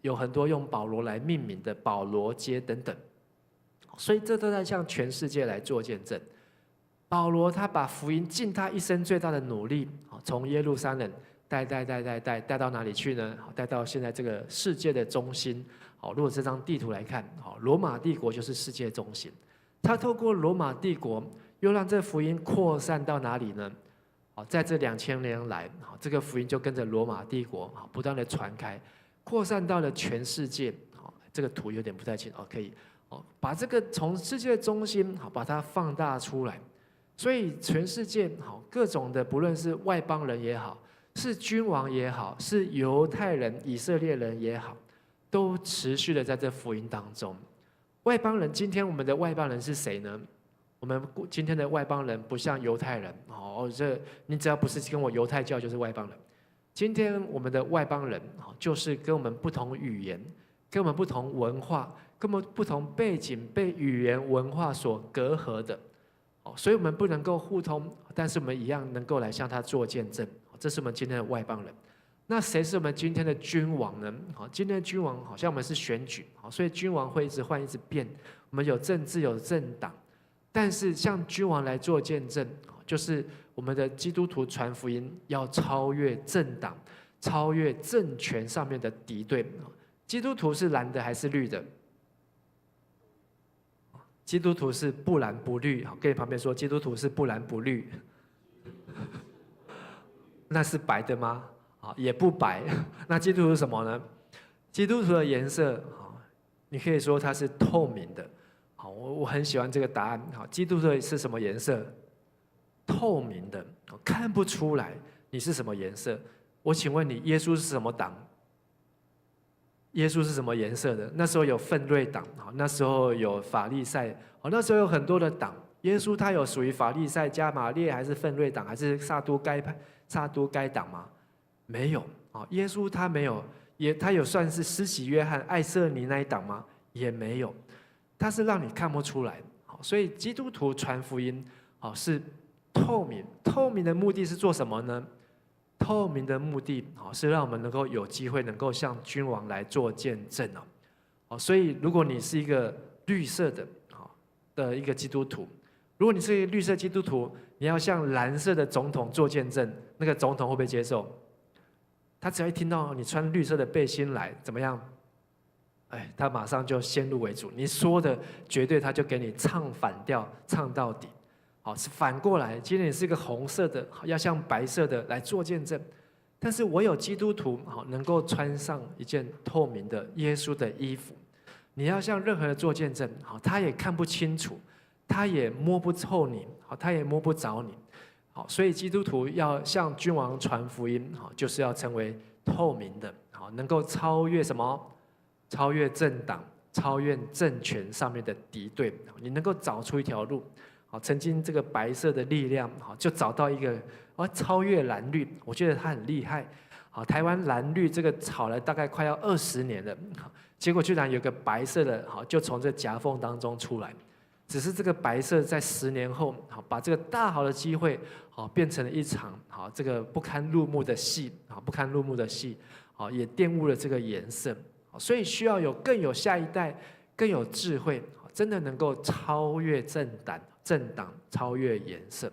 有很多用保罗来命名的保罗街等等，所以这都在向全世界来做见证。保罗他把福音尽他一生最大的努力，从耶路撒冷带到哪里去呢？带到现在这个世界的中心。如果这张地图来看，罗马帝国就是世界中心。他透过罗马帝国，又让这福音扩散到哪里呢？在这2000年来，这个福音就跟着罗马帝国不断的传开，扩散到了全世界。这个图有点不太清，可以把这个从世界中心把它放大出来。所以全世界各种的，不论是外邦人也好，是君王也好，是犹太人、以色列人也好，都持续的在这福音当中。外邦人，今天我们的外邦人是谁呢？我们今天的外邦人不像犹太人，你只要不是跟我犹太教就是外邦人。今天我们的外邦人就是跟我们不同语言、跟我们不同文化、跟我们不同背景、被语言文化所隔阂的，所以我们不能够互通，但是我们一样能够来向他做见证。这是我们今天的外邦人。那谁是我们今天的君王呢？今天的君王好像我们是选举，所以君王会一直换、一直变。我们有政治、有政党，但是向君王来做见证，就是我们的基督徒传福音要超越政党、超越政权上面的敌对。基督徒是蓝的还是绿的？基督徒是不蓝不绿。跟你旁边说，基督徒是不蓝不绿。那是白的吗？也不白。那基督徒是什么呢？基督徒的颜色，你可以说它是透明的。我很喜欢这个答案。基督徒是什么颜色？透明的，看不出来你是什么颜色。我请问你，耶稣是什么党？耶稣是什么颜色的？那时候有奋锐党，那时候有法利赛，那时候有很多的党。耶稣他有属于法利赛、加马列，还是奋锐党，还是撒都该党吗？没有。耶稣他没有，他有算是施洗约翰、爱色尼那一党吗？也没有。他是让你看不出来。所以基督徒传福音是透明。透明的目的是做什么呢？透明的目的是让我们能够有机会能够向君王来做见证。所以如果你是一个绿色的一个基督徒，如果你是一个绿色基督徒，你要向蓝色的总统做见证，那个总统会不会接受？他只要一听到你穿绿色的背心来，怎么样？他马上就先入为主，你说的绝对他就给你唱反调，唱到底。是反过来，今天你是一个红色的，要向白色的来做见证。但是我有基督徒能够穿上一件透明的耶稣的衣服，你要向任何人做见证，他也看不清楚，他也摸不透你，他也摸不着你。所以基督徒要向君王传福音，就是要成为透明的，能够超越什么？超越政党、超越政权上面的敌对，你能够找出一条路。曾经这个白色的力量就找到一个超越蓝绿，我觉得他很厉害。台湾蓝绿这个吵了大概快要20年了，结果居然有个白色的就从这夹缝当中出来。只是这个白色在10年后把这个大好的机会变成了一场这个不堪入目的戏，不堪入目的戏也玷污了这个颜色。所以需要更有下一代，更有智慧，真的能够超越政党，超越颜色。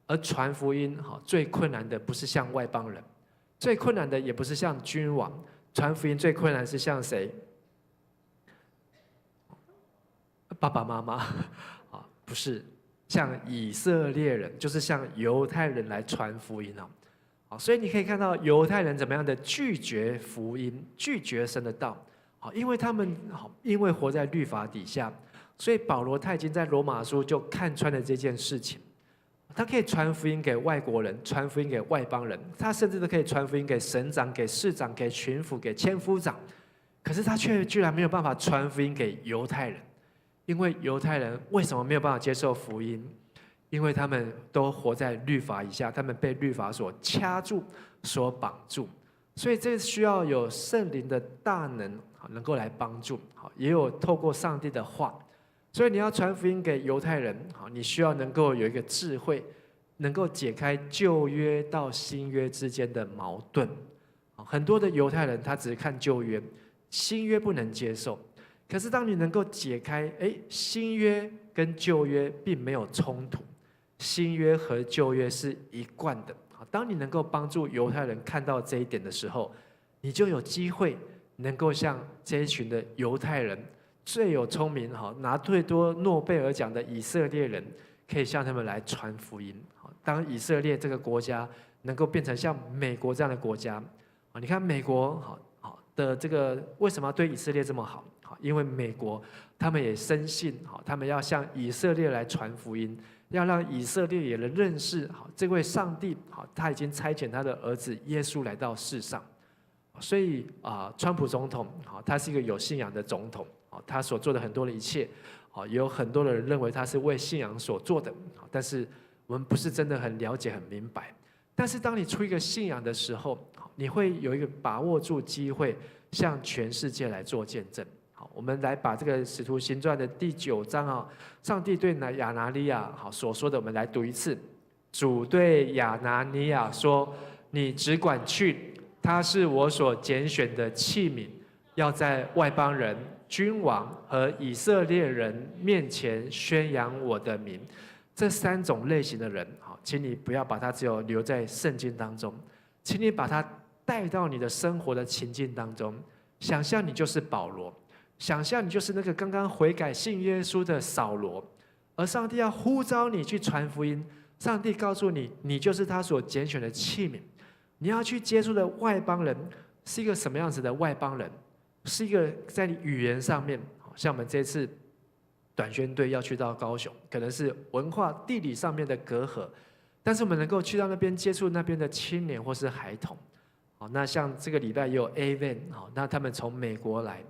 而传福音最困难的不是向外邦人，最困难的也不是向君王，传福音最困难是向谁？爸爸妈妈不是，向以色列人，就是向犹太人来传福音。所以你可以看到犹太人怎么样的拒绝福音，拒绝神的道。因为他们因为活在律法底下，所以保罗他已经在罗马书就看穿了这件事情。他可以传福音给外国人，传福音给外邦人，他甚至都可以传福音给省长、给市长、给巡抚、给千夫长。可是他却居然没有办法传福音给犹太人，因为犹太人为什么没有办法接受福音？因为他们都活在律法以下，他们被律法所掐住、所绑住，所以这需要有圣灵的大能能够来帮助，也有透过上帝的话。所以你要传福音给犹太人，你需要能够有一个智慧，能够解开旧约到新约之间的矛盾。很多的犹太人他只是看旧约，新约不能接受。可是当你能够解开，新约跟旧约并没有冲突，新约和旧约是一贯的。当你能够帮助犹太人看到这一点的时候，你就有机会能够像这一群的犹太人，最有聪明、拿最多诺贝尔奖的以色列人，可以向他们来传福音。当以色列这个国家能够变成像美国这样的国家，你看美国的这个为什么要对以色列这么好？因为美国他们也深信，他们要向以色列来传福音，要让以色列也能认识这位上帝，他已经差遣他的儿子耶稣来到世上。所以川普总统他是一个有信仰的总统，他所做的很多的一切，也有很多的人认为他是为信仰所做的，但是我们不是真的很了解、很明白。但是当你出一个信仰的时候，你会有一个把握住机会，向全世界来做见证。好，我们来把这个《使徒行传》的第9章啊，上帝对亚拿尼亚所说的，我们来读一次。主对亚拿尼亚说：“你只管去，他是我所拣选的器皿，要在外邦人、君王和以色列人面前宣扬我的名。”这3种类型的人，好，请你不要把它只有留在圣经当中，请你把它带到你的生活的情境当中。想象你就是保罗，想象你就是那个刚刚悔改信耶稣的扫罗，而上帝要呼召你去传福音。上帝告诉你，你就是他所拣选的器皿。你要去接触的外邦人是一个什么样子的外邦人？是一个在你语言上面，像我们这次短宣队要去到高雄，可能是文化地理上面的隔阂，但是我们能够去到那边接触那边的青年或是孩童。好，那像这个礼拜也有 AVN， 好，那他们从美国来。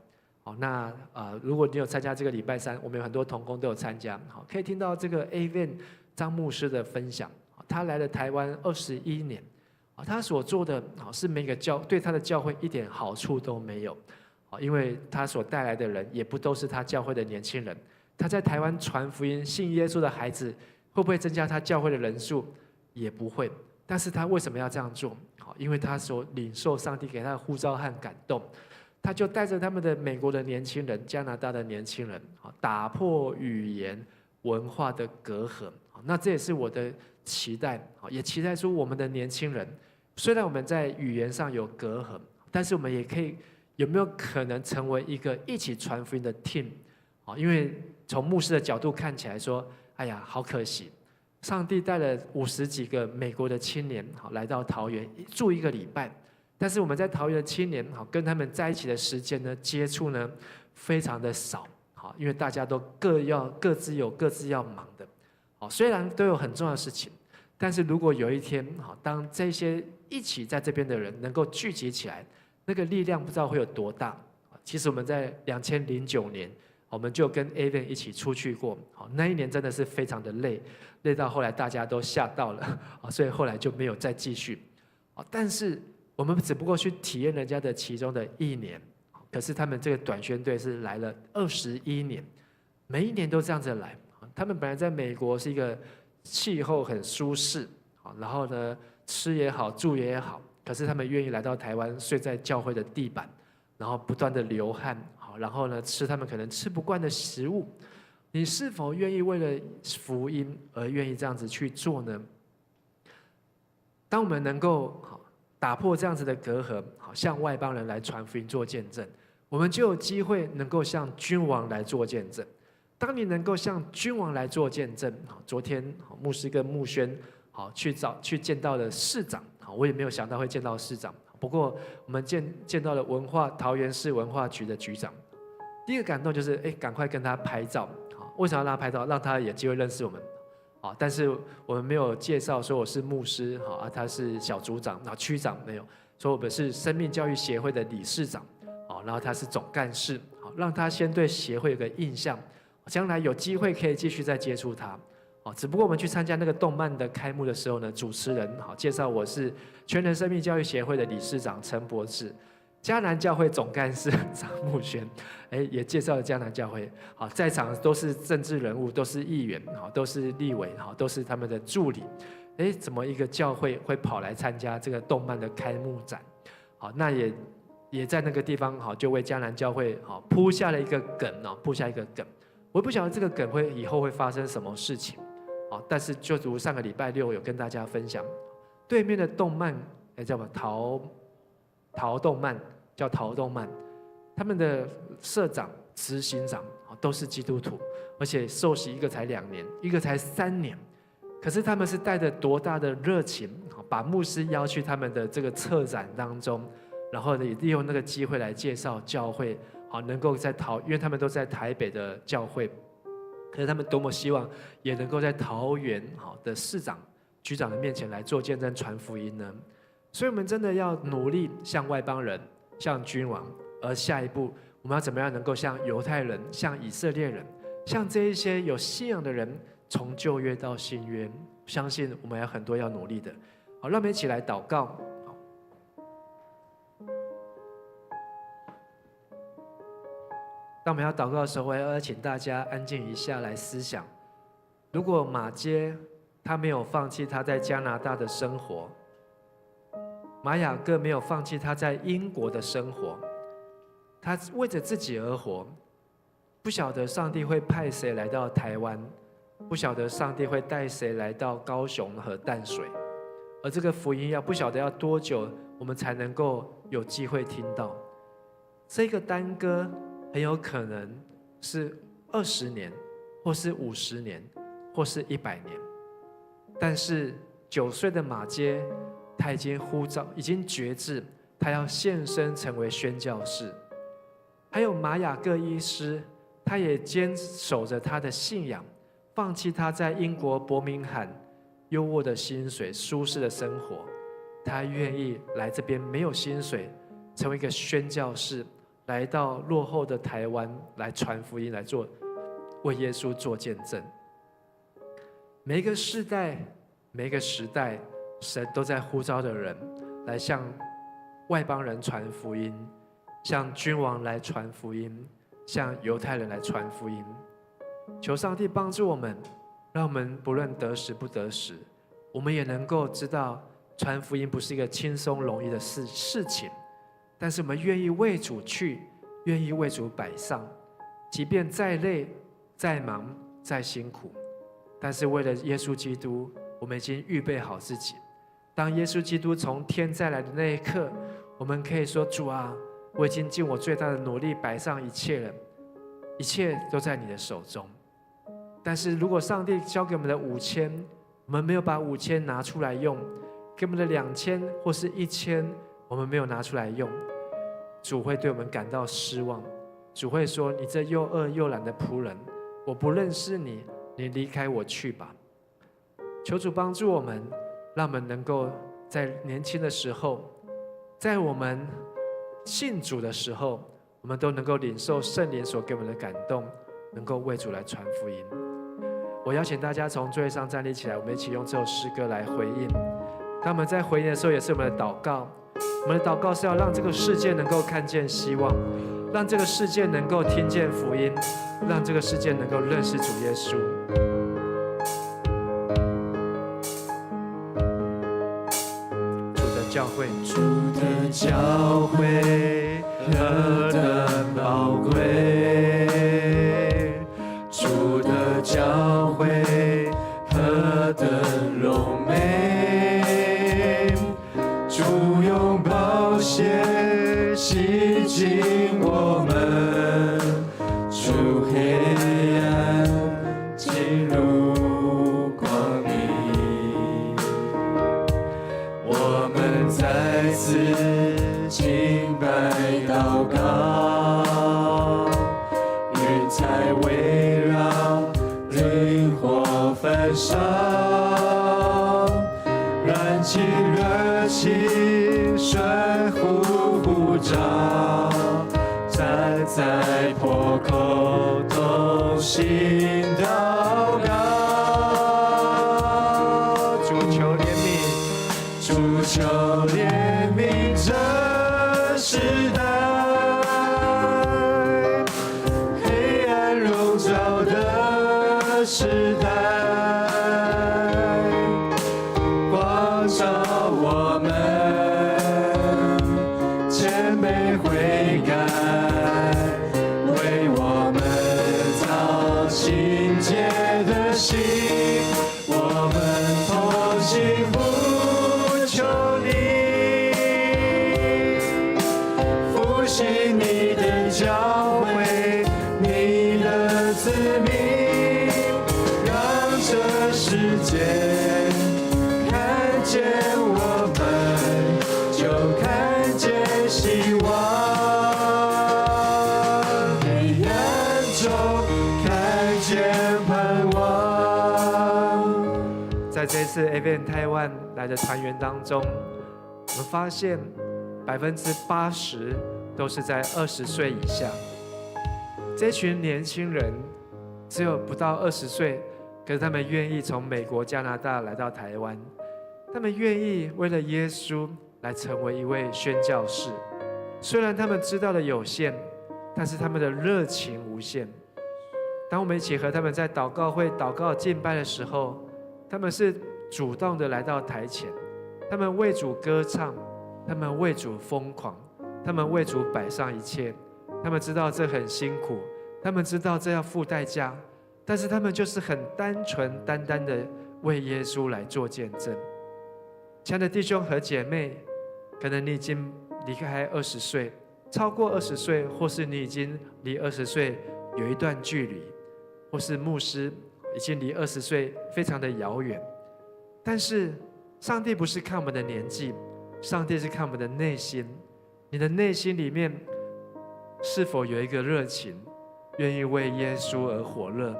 好，那如果你有参加这个礼拜3，我们有很多同工都有参加，好，可以听到这个 AVN 张牧师的分享。他来了台湾21年，他所做的是每个对他的教会一点好处都没有，因为他所带来的人也不都是他教会的年轻人。他在台湾传福音、信耶稣的孩子，会不会增加他教会的人数？也不会。但是他为什么要这样做？因为他所领受上帝给他的呼召和感动，他就带着他们的美国的年轻人、加拿大的年轻人，打破语言文化的隔阂。那这也是我的期待，也期待出我们的年轻人，虽然我们在语言上有隔阂，但是我们也可以有没有可能成为一个一起传福音的 team？ 因为从牧师的角度看起来说，哎呀，好可惜，上帝带了50几个美国的青年来到桃园住1个礼拜，但是我们在桃园的青年跟他们在一起的时间呢，接触呢非常的少，因为大家都各自有各自要忙的。虽然都有很重要的事情，但是如果有一天，当这些一起在这边的人能够聚集起来，那个力量不知道会有多大。其实我们在2009年，我们就跟 AVN 一起出去过，那一年真的是非常的累到后来大家都吓到了，所以后来就没有再继续。但是我们只不过去体验人家的其中的1年，可是他们这个短宣队是来了21年，每一年都这样子来。他们本来在美国是一个气候很舒适，然后呢吃也好住也好，可是他们愿意来到台湾睡在教会的地板，然后不断的流汗，然后呢吃他们可能吃不惯的食物。你是否愿意为了福音而愿意这样子去做呢？当我们能够打破这样子的隔阂，向外邦人来传福音做见证，我们就有机会能够向君王来做见证。当你能够向君王来做见证，昨天牧师跟牧宣去见到了市长，我也没有想到会见到市长，不过我们见到了桃园市文化局的局长。第一个感动就是赶快跟他拍照。为什么要让他拍照？让他有机会认识我们。但是我们没有介绍说我是牧师，他是小组长，区长没有，说我们是生命教育协会的理事长，然后他是总干事，让他先对协会有个印象。将来有机会可以继续再接触他，只不过我们去参加那个动漫的开幕的时候呢，主持人介绍我是全人生命教育协会的理事长陈博士，迦南教会总干事张牧宣，也介绍了迦南教会。在场都是政治人物，都是议员，都是立委，都是他们的助理。怎么一个教会会跑来参加这个动漫的开幕展？那也在那个地方就为迦南教会铺下了一个梗，铺下一个梗。我也不晓得这个梗以后会发生什么事情，但是就如上个礼拜6有跟大家分享，对面的动漫叫什么陶动漫，叫陶动漫，他们的社长、执行长都是基督徒，而且受洗一个才2年，一个才3年，可是他们是带着多大的热情，把牧师邀去他们的这个策展当中，然后呢也利用那个机会来介绍教会。能够因为他们都在台北的教会，可是他们多么希望也能够在桃园的市长、局长的面前来做见证、传福音呢？所以我们真的要努力向外邦人、向君王，而下一步我们要怎么样能够向犹太人、向以色列人、向这一些有信仰的人，从旧约到新约，相信我们有很多要努力的。好，让我们一起来祷告。当我们要祷告的时候，我要请大家安静一下来思想：如果马街他没有放弃他在加拿大的生活，马雅各没有放弃他在英国的生活，他为着自己而活，不晓得上帝会派谁来到台湾，不晓得上帝会带谁来到高雄和淡水，而这个福音不晓得要多久，我们才能够有机会听到。这个耽搁很有可能是20年，或是50年，或是100年。但是9岁的马街，他已经呼召，已经决志，他要献身成为宣教士。还有马雅各医师，他也坚守着他的信仰，放弃他在英国伯明翰优渥的薪水、舒适的生活，他愿意来这边没有薪水，成为一个宣教士，来到落后的台湾来传福音，来为耶稣做见证。每一个世代、每一个时代，神都在呼召的人来向外邦人传福音，向君王来传福音，向犹太人来传福音。求上帝帮助我们，让我们不论得时不得时，我们也能够知道传福音不是一个轻松容易的事情，但是我们愿意为主去，愿意为主摆上，即便再累、再忙、再辛苦，但是为了耶稣基督，我们已经预备好自己。当耶稣基督从天再来的那一刻，我们可以说：主啊，我已经尽我最大的努力摆上一切了，一切都在你的手中。但是如果上帝交给我们的5000，我们没有把5000拿出来用，给我们的2000或是1000，我们没有拿出来用，主会对我们感到失望。主会说：你这又饿又懒的仆人，我不认识你，你离开我去吧。求主帮助我们，让我们能够在年轻的时候，在我们信主的时候，我们都能够领受圣灵所给我们的感动，能够为主来传福音。我邀请大家从座位上站立起来，我们一起用这首诗歌来回应。当我们在回应的时候，也是我们的祷告。我们的祷告是要让这个世界能够看见希望，让这个世界能够听见福音，让这个世界能够认识主耶稣。教会，主的教会何等宝贵，主的教会何等荣美，主用宝血洗净我们，出黑暗进入光明，我们再次敬拜祷告，云彩围绕，灵火焚烧，燃起热情，顺服呼召，站在破口同心祷告。主求怜悯这时代，黑暗笼罩的时代，光照我们，谦卑悔改，为我们造清洁的心，我们同心求你复兴你的教会，你的子民，让这世界看见我们，就看见希望，黑暗中看见盼望。在这次 AVN 台湾来的团员当中，我们发现80%都是在20岁以下。这群年轻人只有不到20岁，可是他们愿意从美国、加拿大来到台湾，他们愿意为了耶稣来成为一位宣教士。虽然他们知道的有限，但是他们的热情无限。当我们一起和他们在祷告会祷告敬拜的时候，他们是主动的来到台前，他们为主歌唱，他们为主疯狂，他们为主摆上一切。他们知道这很辛苦，他们知道这要付代价，但是他们就是很单纯单单的为耶稣来做见证。亲爱的弟兄和姐妹，可能你已经离开20岁，超过20岁，或是你已经离20岁有一段距离，或是牧师已经离20岁非常的遥远。但是上帝不是看我们的年纪，上帝是看我们的内心。你的内心里面是否有一个热情，愿意为耶稣而火热？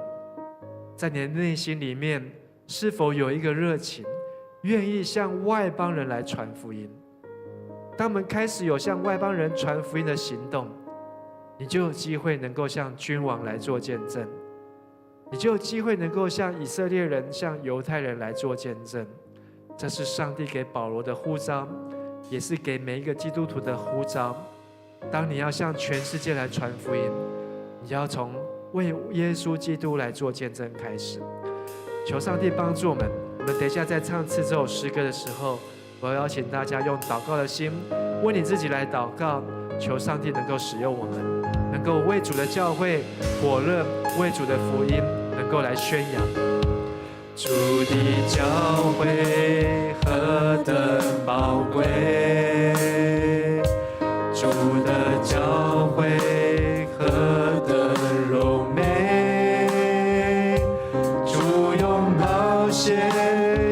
在你的内心里面是否有一个热情，愿意向外邦人来传福音？当我们开始有向外邦人传福音的行动，你就有机会能够向君王来做见证，你就有机会能够向以色列人、向犹太人来做见证。这是上帝给保罗的呼召，也是给每一个基督徒的呼召。当你要向全世界来传福音，你要从为耶稣基督来做见证开始。求上帝帮助我们。我们等一下在唱这首诗歌的时候，我要邀请大家用祷告的心为你自己来祷告，求上帝能够使用我们，能够为主的教会火热，为主的福音能够来宣扬。主的教会何等宝贵，主的教会何等荣美，主用宝血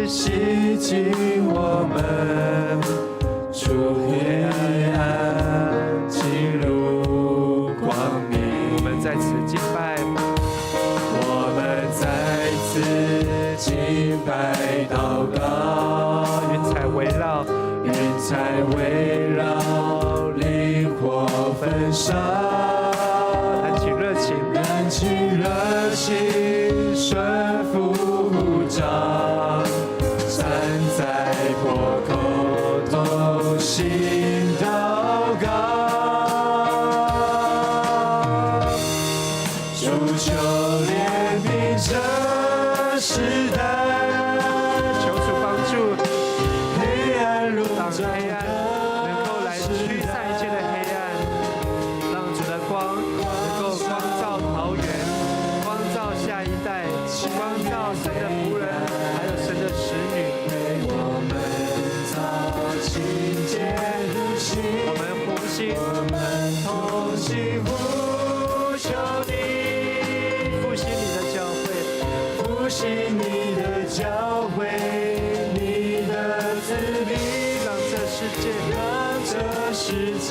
洗净我们，出黑暗进入光明。我们在此敬拜，我们在此敬拜祷告，云彩围绕，云彩围绕，灵火焚烧，燃起热情，燃起热情，顺服呼召，站在破口同心祷告，主求怜悯这时代，求主帮助黑暗笼罩，黑暗能够来驱散一切的黑暗，让主的光能够光照桃园，光照下一代，光照神的仆人，还有神的使女。我们早清洁如新，我们呼吸，我们同心呼求你，复兴你的教会，复兴你的教会，你的子民，让这世界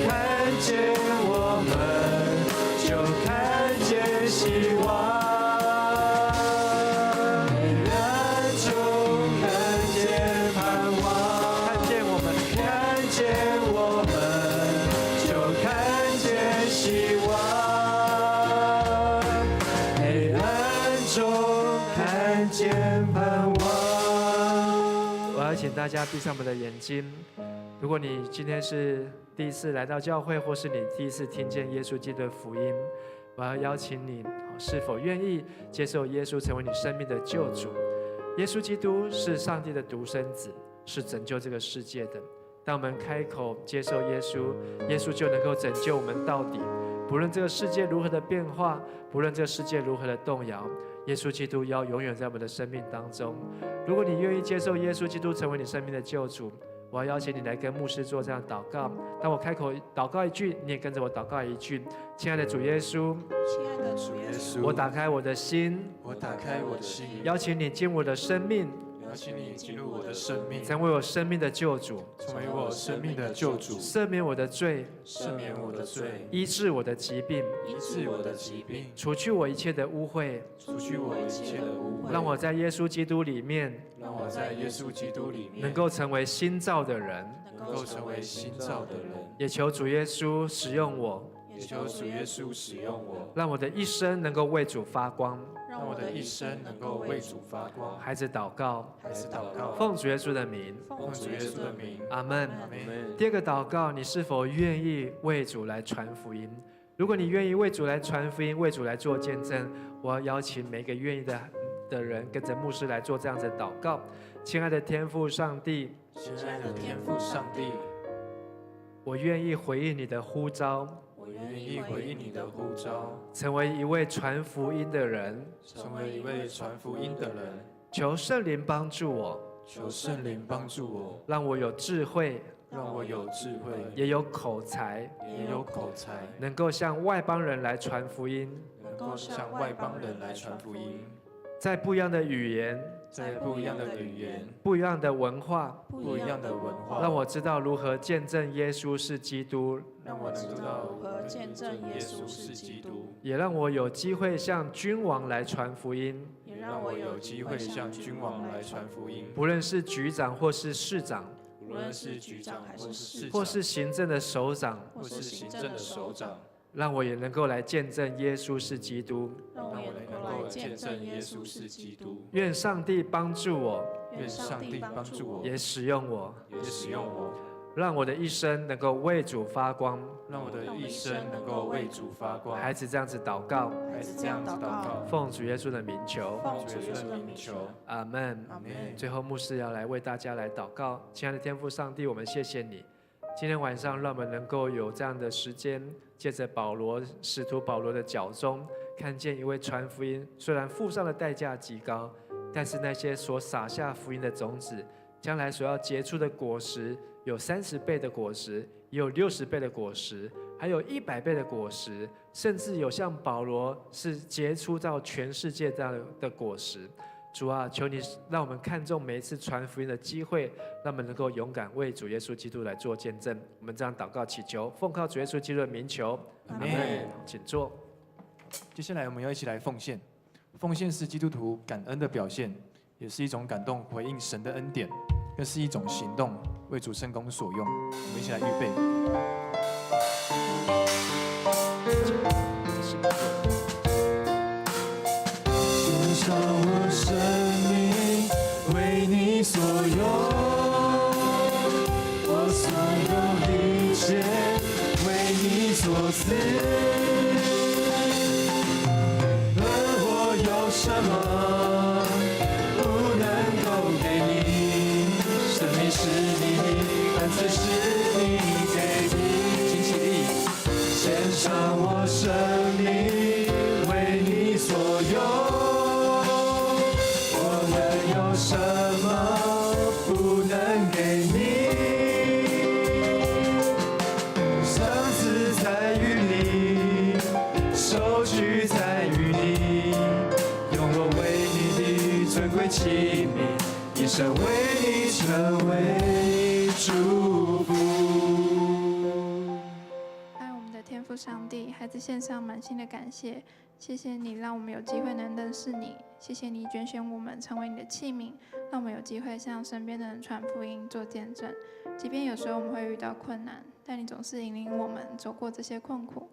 看见我们，就看见希望。请大家闭上我们的眼睛。如果你今天是第一次来到教会，或是你第一次听见耶稣基督的福音，我要邀请你，是否愿意接受耶稣成为你生命的救主？耶稣基督是上帝的独生子，是拯救这个世界的。当我们开口接受耶稣，耶稣就能够拯救我们到底。不论这个世界如何的变化，不论这个世界如何的动摇，耶稣基督要永远在我们的生命当中。如果你愿意接受耶稣基督成为你生命的救主，我要邀请你来跟牧师做这样祷告。当我开口祷告一句，你也跟着我祷告一句。亲爱的主耶稣，亲爱的主耶稣，我打开我的心，我打开我的心，邀请你进入我的生命，邀请你进入我的生命，成为我生命的救主，成为我生命的救主，赦免我的罪，赦免我的罪，医治我的疾病，医治我的疾病，除去我一切的污秽，除去我一切的污秽，让我在耶稣基督里面，让我在耶稣基督里面能够成为新造的人，能够成为新造的人。也求主耶稣使用我，也求主耶稣使用我，让我的一生能够为主发光，让我的一生能够为主发光。孩子祷告，孩子祷告，奉主耶稣的名，奉主耶稣的名，阿门。阿门。第二个祷告，你是否愿意为主来传福音？如果你愿意为主来传福音，为主来做见证，我要邀请每个愿意的人跟着牧师来做这样子的祷告。亲爱的天父上帝，亲爱的天父上帝，我愿意回应你的呼召，我愿意回应你的呼召，成为一位传福音的人。成为一位传福音的人。求圣灵帮助我，求圣灵帮助我，让我有智慧，让我有智慧，也有口才，也有口才，能够向外邦人来传福音，能够向外邦人来传福音。在不一样的语言，在不一样的语言，不一样的文化，不一样的文化，让我知道如何见证耶稣是基督，让我能知道如何见证耶稣是基督，也让我有机会向君王来传福音。也让我有机会向君王来传福音。不论是局长或是市长，无论是局长或是市长，或是行政的首长，或是行政的首长，让我也能够来见证耶稣是基督。让我也能够来见证耶稣是基督。愿上帝帮助我，愿上帝帮助我，也使用我，也使用我，让我的一生能够为主发光。让我的一生能够为主发光。孩子这样子祷告，孩子这样子祷告，奉主耶稣的名求，奉主耶稣的名求，阿门。阿门。最后，牧师要来为大家来祷告。亲爱的天父上帝，我们谢谢你，今天晚上让我们能够有这样的时间，借着使徒保罗的脚中，看见一位传福音，虽然付上的代价极高，但是那些所撒下福音的种子，将来所要结出的果实，有30倍的果实，也有60倍的果实，还有100倍的果实，甚至有像保罗是结出到全世界这样的果实。主啊，求你让我们看重每一次传福音的机会，让我们能够勇敢为主耶稣基督来做见证。我们这样祷告祈求，奉靠主耶稣基督的名求，阿门。请坐。接下来我们要一起来奉献，奉献是基督徒感恩的表现，也是一种感动回应神的恩典，更是一种行动，为主圣工所用。我们一起来预备。献上我生命，为你所用，我所有一切为你所赐。而我有什么不能够给你？生命是你的，恩赐是你给的。请起立，献上我生命，为你所用。我能有什么不能给你？赏赐在于你，收取在于你，用我为你的尊贵器皿，一生为你成为祝福。爱我们的天父上帝，孩子献上满心的感谢，谢谢你让我们有机会能认识你，谢谢你拣选我们成为你的器皿，让我们有机会向身边的人传福音做见证。即便有时候我们会遇到困难，但你总是引领我们走过这些困苦。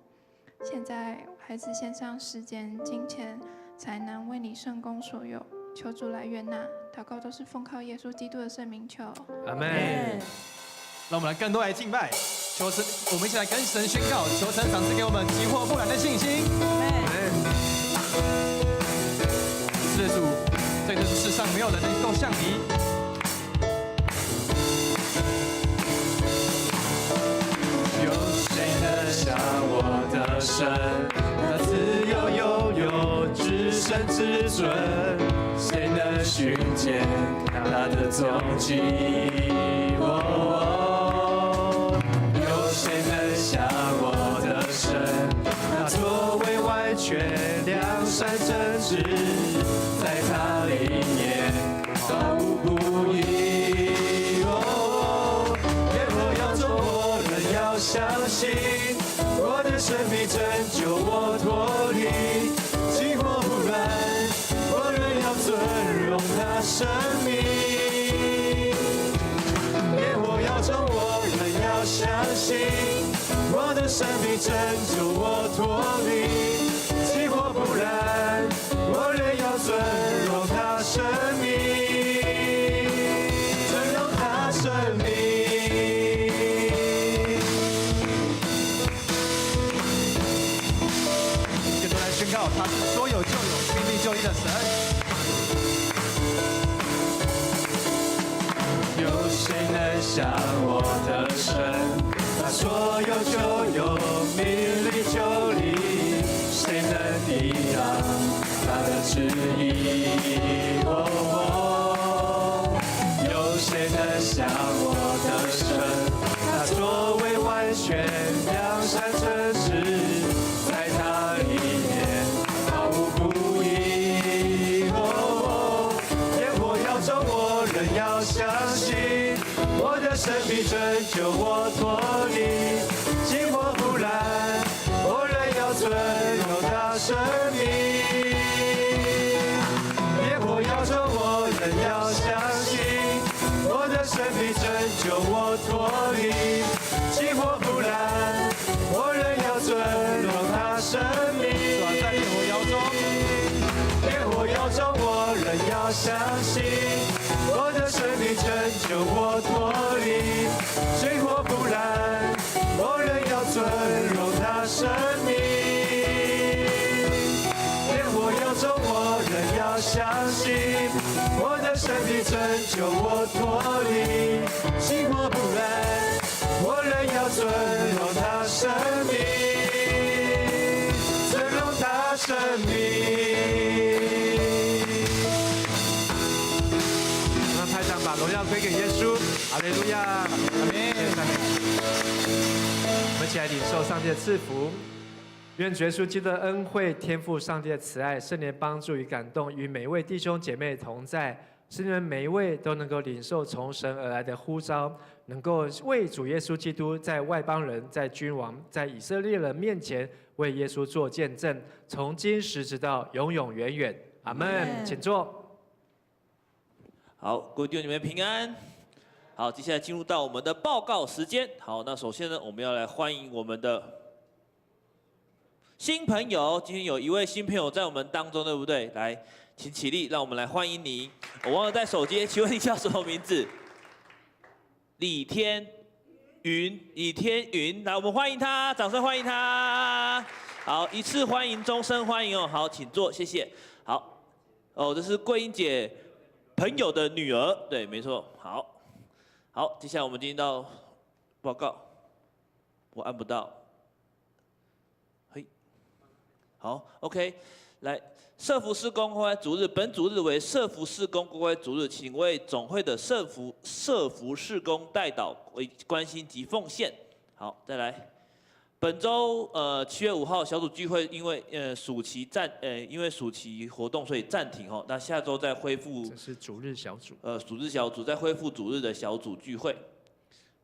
现在孩子献上时间、金钱、才能为你圣工所有，求主来悦纳。祷告都是奉靠耶稣基督的圣名求。阿门。让我们来更多来敬拜，求神，我们一起来跟神宣告，求神赏赐给我们急迫不然的信心。是的，主，在这世上没有人能够像你。有谁能像我的神？他自由拥有至圣至尊，谁能寻见他的踪迹？有谁能像我的神？他作为完全良善正直，在他里面毫无不义。愿我要做我人要相信，我的生命拯救我脱离饥火不乱，我人要尊荣他生命。愿我要做我人要相信，我的生命拯救我脱离饥火不乱，我人要的神。有谁能像我的神？他说有就有，命里就立，谁能抵挡他的旨意？有谁能像我的神？他作为完全，良善诚实，在他里面毫无不义。烟火要走，我仍要相信，我的神必拯救我脱离寂寞腐烂，我仍要尊荣他生命。烟火要走，我仍要相信，我的神必拯救我脱离寂寞腐烂，我仍要尊荣他生命。在烈火窑中，烈火窑中，我仍要相信，我的神必拯救我脱离水火不烂，我仍要尊荣他生命。烈火窑中，我仍要相信，我的神必拯救我脱离水火不烂，我仍要尊荣他生命，尊荣他生命。让台长把荣耀归给耶稣，哈利路亚，阿门。我们一起来领受上帝的赐福。愿主耶稣基督的恩惠、天父上帝的慈爱、圣灵的帮助与感动，与每一位弟兄姐妹同在，使你们每一位都能够领受从神而来的呼召，能够为主耶稣基督在外邦人、在君王、在以色列人面前为耶稣做见证，从今时直到永永远远。阿门。请坐。好，各位弟兄姐妹平安。好，接下来进入到我们的报告时间。好，那首先呢，我们要来欢迎我们的新朋友。今天有一位新朋友在我们当中，对不对？来，请起立，让我们来欢迎你。我忘了带手机，请问你叫什么名字？李天云，李天云，来，我们欢迎他，掌声欢迎他。好，一次欢迎，终身欢迎哦。好，请坐，谢谢。好，哦，这是桂英姐朋友的女儿，对，没错。好，接下来我们进入到报告，我按不到。嘿，好 ，OK， 来，社福事工关怀主日，本主日为社福事工关怀主日，请为总会的社福事工代祷为关心及奉献。好，再来，本周7月5号小组聚会，因为暑期活动所以暂停哦。那下周再恢复。这是主日小组。主日小组再恢复主日的小组聚会。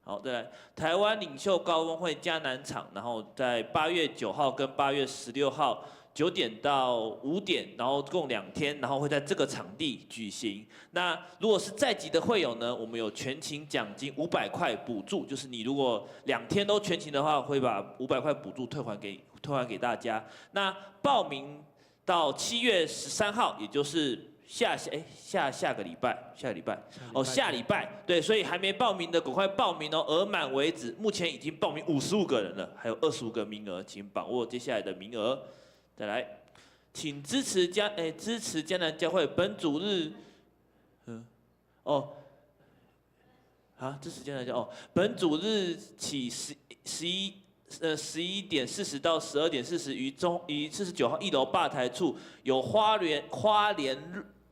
好，再来，台湾领袖高峰会嘉南场，然后在8月9号跟8月16号9点到5点，然后共2天，然后会在这个场地举行。那如果是在籍的会友呢，我们有全勤奖金500块补助，就是你如果2天都全勤的话，会把500块补助退还给大家。那报名到7月13号，也就是下个礼拜，对，所以还没报名的赶快报名哦，额满为止。目前已经报名55个人了，还有25个名额，请把握接下来的名额。再来，请支持江南教会本主日，支持江南教本主日起11点40到12点40于49号1楼吧台处有花莲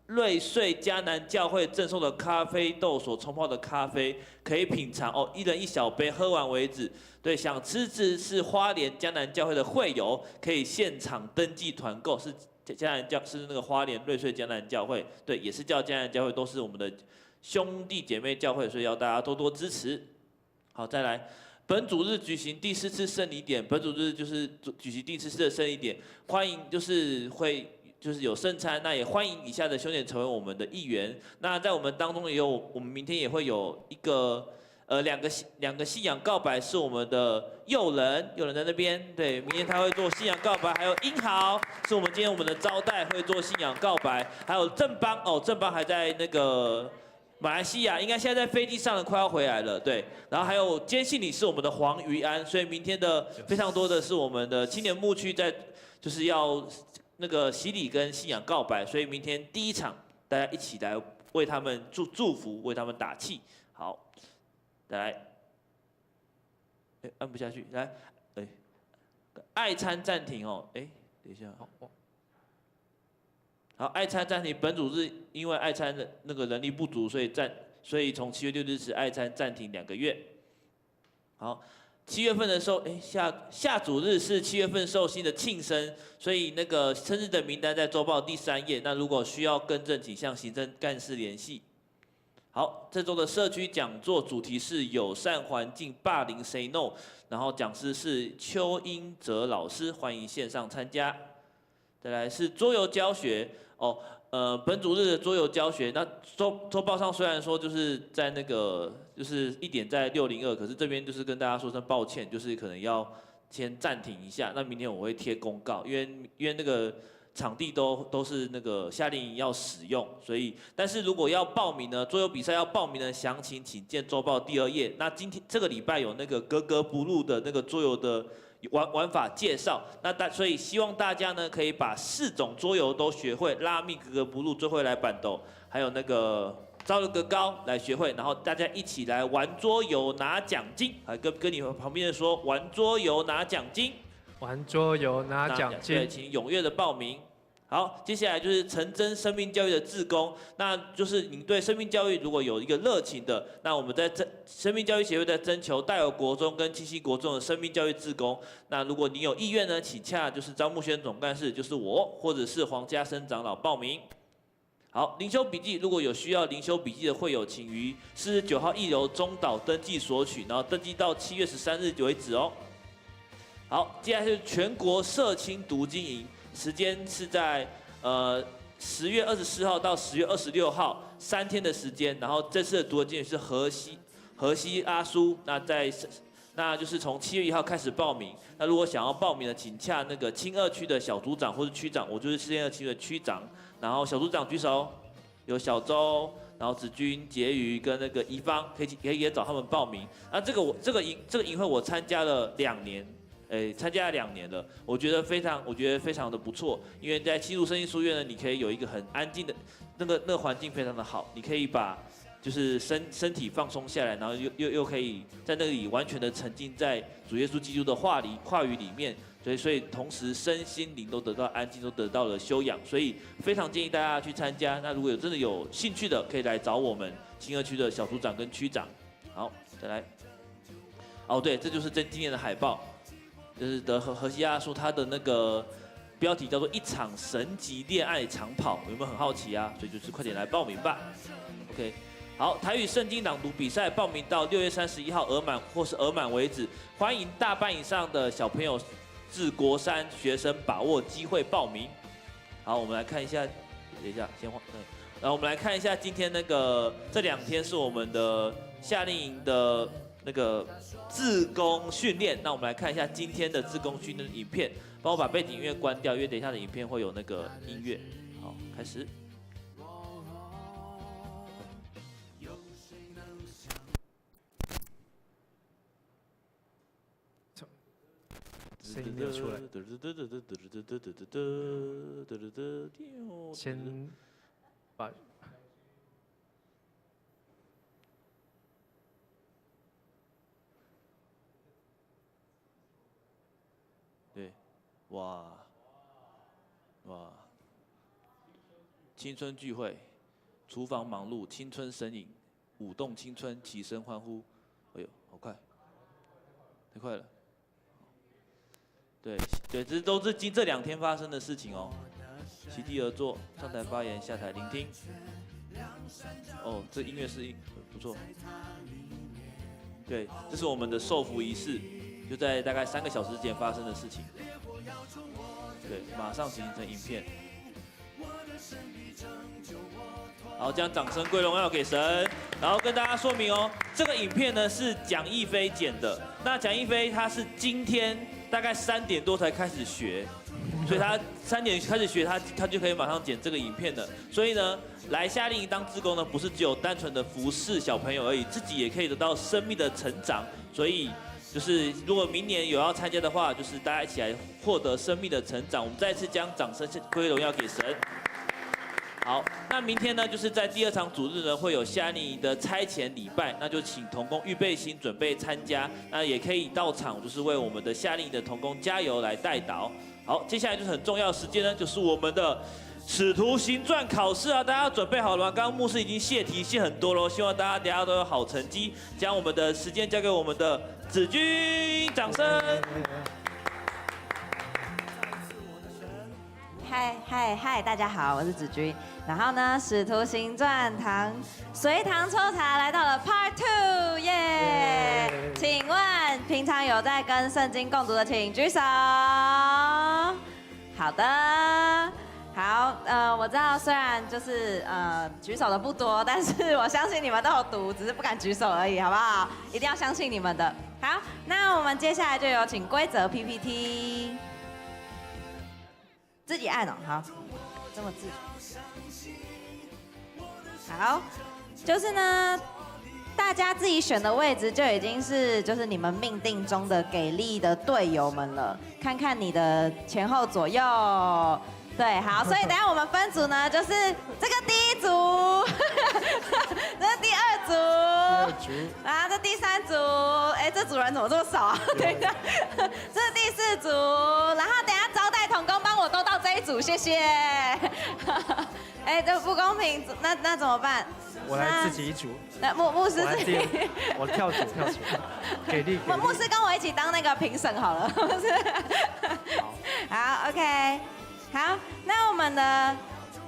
瑞穗迦南教会赠送的咖啡豆所冲泡的咖啡可以品尝哦，一人1小杯，喝完为止。对，想支持花莲迦南教会的会友可以现场登记团购，是那个花莲瑞穗迦南教会，对，也是叫迦南教会，都是我们的兄弟姐妹教会，所以要大家多多支持。好，再来。本主日举行第4次圣礼典，本主日就是举行第4次的圣礼典，欢迎就是有圣餐，那也欢迎以下的兄弟成为我们的一员。那在我们当中我们明天也会有一个两个信仰告白，是我们的佑人在那边，对，明天他会做信仰告白，还有英豪是我们的招待会做信仰告白，还有正邦还在那个马来西亚，应该现在在飞机上了，快要回来了，对。然后还有监信理是我们的黄于安，所以明天的非常多的是我们的青年牧区就是要那个洗礼跟信仰告白，所以明天第一场大家一起来为他们祝福，为他们打气。好，再来，按不下去，来，爱餐暂停哦，等一下，好，爱餐暂停，本组日因为爱餐的那个人力不足，所以从7月6日起，爱餐暂停2个月。好。7月份的下主日是7月份寿星的庆生，所以那个生日的名单在周报第3页。那如果需要更正，请向行政干事联系。好，这周的社区讲座主题是友善环境，霸凌 Say No， 然后讲师是邱英哲老师，欢迎线上参加。再来是桌游教学哦。本主日的桌游教学，那周报上虽然说就是在那个就是1点在602，可是这边就是跟大家说声抱歉，就是可能要先暂停一下。那明天我会贴公告，因为那个场地都是那个夏令营要使用，所以但是如果要报名呢，桌游比赛要报名的详情，请见周报第2页。那今天这个礼拜有那个格格不入的那个桌游的。玩法介绍，所以希望大家呢可以把4种桌游都学会，拉密、格格不入、最会来板斗，还有那个招了个高来学会，然后大家一起来玩桌游拿奖金，还跟你们旁边的说玩桌游拿奖金，玩桌游拿奖金，对，请踊跃的报名。好，接下来就是陈真生命教育的志工，那就是你对生命教育如果有一个热情的，那我们在生命教育协会在征求带有国中跟七夕国中的生命教育志工，那如果你有意愿呢，请洽就是张木轩总干事，就是我，或者是黄家生长老报名。好，灵修笔记，如果有需要灵修笔记的会友，请于49号1楼中岛登记索取，然后登记到7月13日为止哦。好，接下来是全国社青读经营。时间是在10月24号到10月26号3天的时间，然后这次的读的经典是荷西阿书，那就是从7月1号开始报名。那如果想要报名的，请洽那个青2区的小组长或是区长，我就是青2区的区长。然后小组长举手，有小周，然后子君、婕妤跟那个怡芳，可以也找他们报名。那这个营会我参加了2年。参加了2年了，我觉得非常的不错，因为在七路生命书院呢，你可以有一个很安静的那个环境非常的好，你可以把就是身体放松下来，然后又可以在那里完全的沉浸在主耶稣基督的话语里面，所以同时身心灵都得到安静，都得到了修养，所以非常建议大家去参加。那如果真的有兴趣的，可以来找我们青2区的小组长跟区长。好，再来。哦，对，这就是今年的海报。就是荷西阿书，他的那个标题叫做"一场神级恋爱长跑"，有没有很好奇啊？所以就是快点来报名吧。OK， 好，台语圣经朗读比赛报名到6月31号额满为止，欢迎大班以上的小朋友至国3学生把握机会报名。好，我们来看一下，等一下先换，然后我们来看一下今天这2天是我们的夏令营的。那个志工训练，那我们来看一下今天的志工训练的影片。帮我把背景音乐关掉，因为等一下的影片会有那个音乐。好，开始。声音就出来。先把。对，哇，青春聚会，厨房忙碌，青春神隐，舞动青春，起身欢呼。哎呦，好快，太快了。对，这都是这2天发生的事情哦。席地而坐，上台发言，下台聆听。哦，这音乐是不错。对，这是我们的受福仪式。就在大概3个小时前发生的事情，对，马上形成影片。好，将掌声归荣耀给神。然后跟大家说明哦，这个影片呢是蒋逸飞剪的。那蒋逸飞他是今天大概3点多才开始学，所以他3点开始学，他就可以马上剪这个影片的。所以呢，来夏令营当志工呢，不是只有单纯的服侍小朋友而已，自己也可以得到生命的成长。所以就是如果明年有要参加的话，就是大家一起来获得生命的成长。我们再次将掌声归荣耀给神。好，那明天呢，就是在第2场主日呢，会有夏令营的差遣礼拜，那就请同工预备心准备参加，那也可以到场，就是为我们的夏令营的同工加油来代祷。好，接下来就是很重要的时间呢，就是我们的使徒行传考试啊，大家准备好了吗？刚刚牧师已经泄题泄很多了，希望大家等下都有好成绩。将我们的时间交给我们的子君，掌声。嗨，大家好，我是子君。然后呢，《使徒行传》随堂抽查来到了 Part 2，耶！请问平常有在跟圣经共读的，请举手。好的，好，我知道虽然就是举手的不多，但是我相信你们都有读，只是不敢举手而已，好不好？一定要相信你们的。好，那我们接下来就有请规则 PPT。自己按哦，好，这么自主。好，就是呢，大家自己选的位置就已经是就是你们命定中的给力的队友们了。看看你的前后左右，对，好，所以等一下我们分组呢，就是这个第1组，这是第2组，然后这第3组，哎，这组人怎么这么少啊？等一下，这是第4组，然后等一下招待同工帮我都到这一组，谢谢。哎，这不公平，那怎么办？我来自己一组。那牧师自己，我跳组，给力。牧师跟我一起当那个评审好了，牧师。好 ，OK， 好，那我们的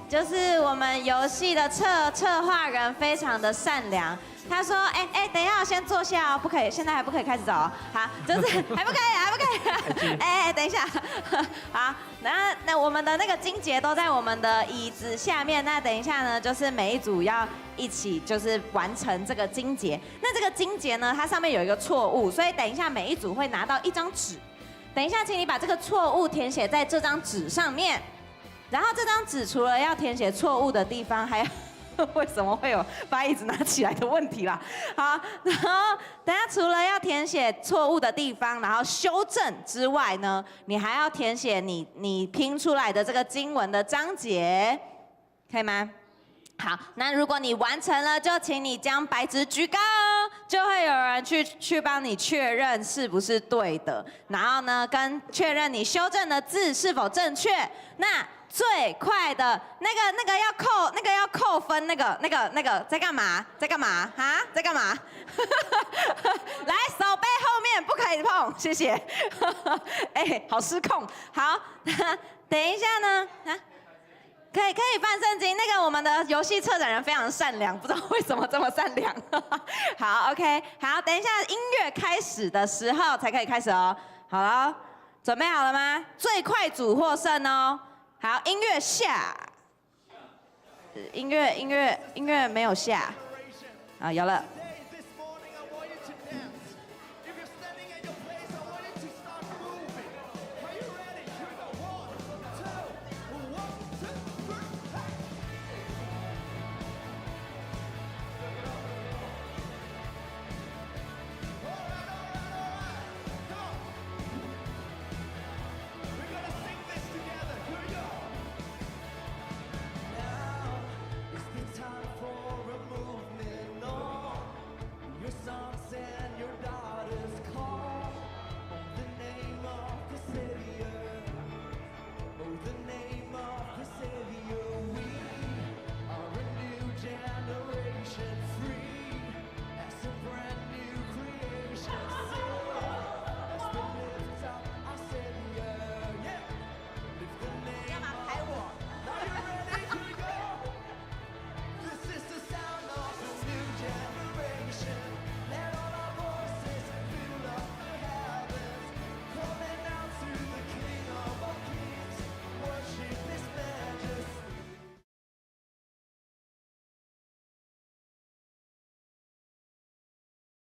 就是我们游戏的策划人非常的善良。他说：“哎，等一下，先坐下哦，不可以，现在还不可以开始走哦。好，就是还不可以。哎，等一下，好，那我们的那个金节都在我们的椅子下面。那等一下呢，就是每一组要一起就是完成这个金节。那这个金节呢，它上面有一个错误，所以等一下每一组会拿到1张纸。等一下，请你把这个错误填写在这张纸上面。然后这张纸除了要填写错误的地方，还要。”为什么会有把椅子拿起来的问题啦？好，然后等下除了要填写错误的地方，然后修正之外呢，你还要填写你拼出来的这个经文的章节，可以吗？好，那如果你完成了，就请你将白纸举高，就会有人去帮你确认是不是对的，然后呢，跟确认你修正的字是否正确。那最快的那个要扣分，那个在干嘛？在干嘛？啊？在干嘛？来，手背后面不可以碰，谢谢。哎，好失控。好，等一下呢，啊，可以翻圣经。那个我们的游戏策展人非常善良，不知道为什么这么善良。好 ，OK， 好，等一下音乐开始的时候才可以开始哦。好了，准备好了吗？最快组获胜哦。好，音乐下，音乐没有下，啊，有了。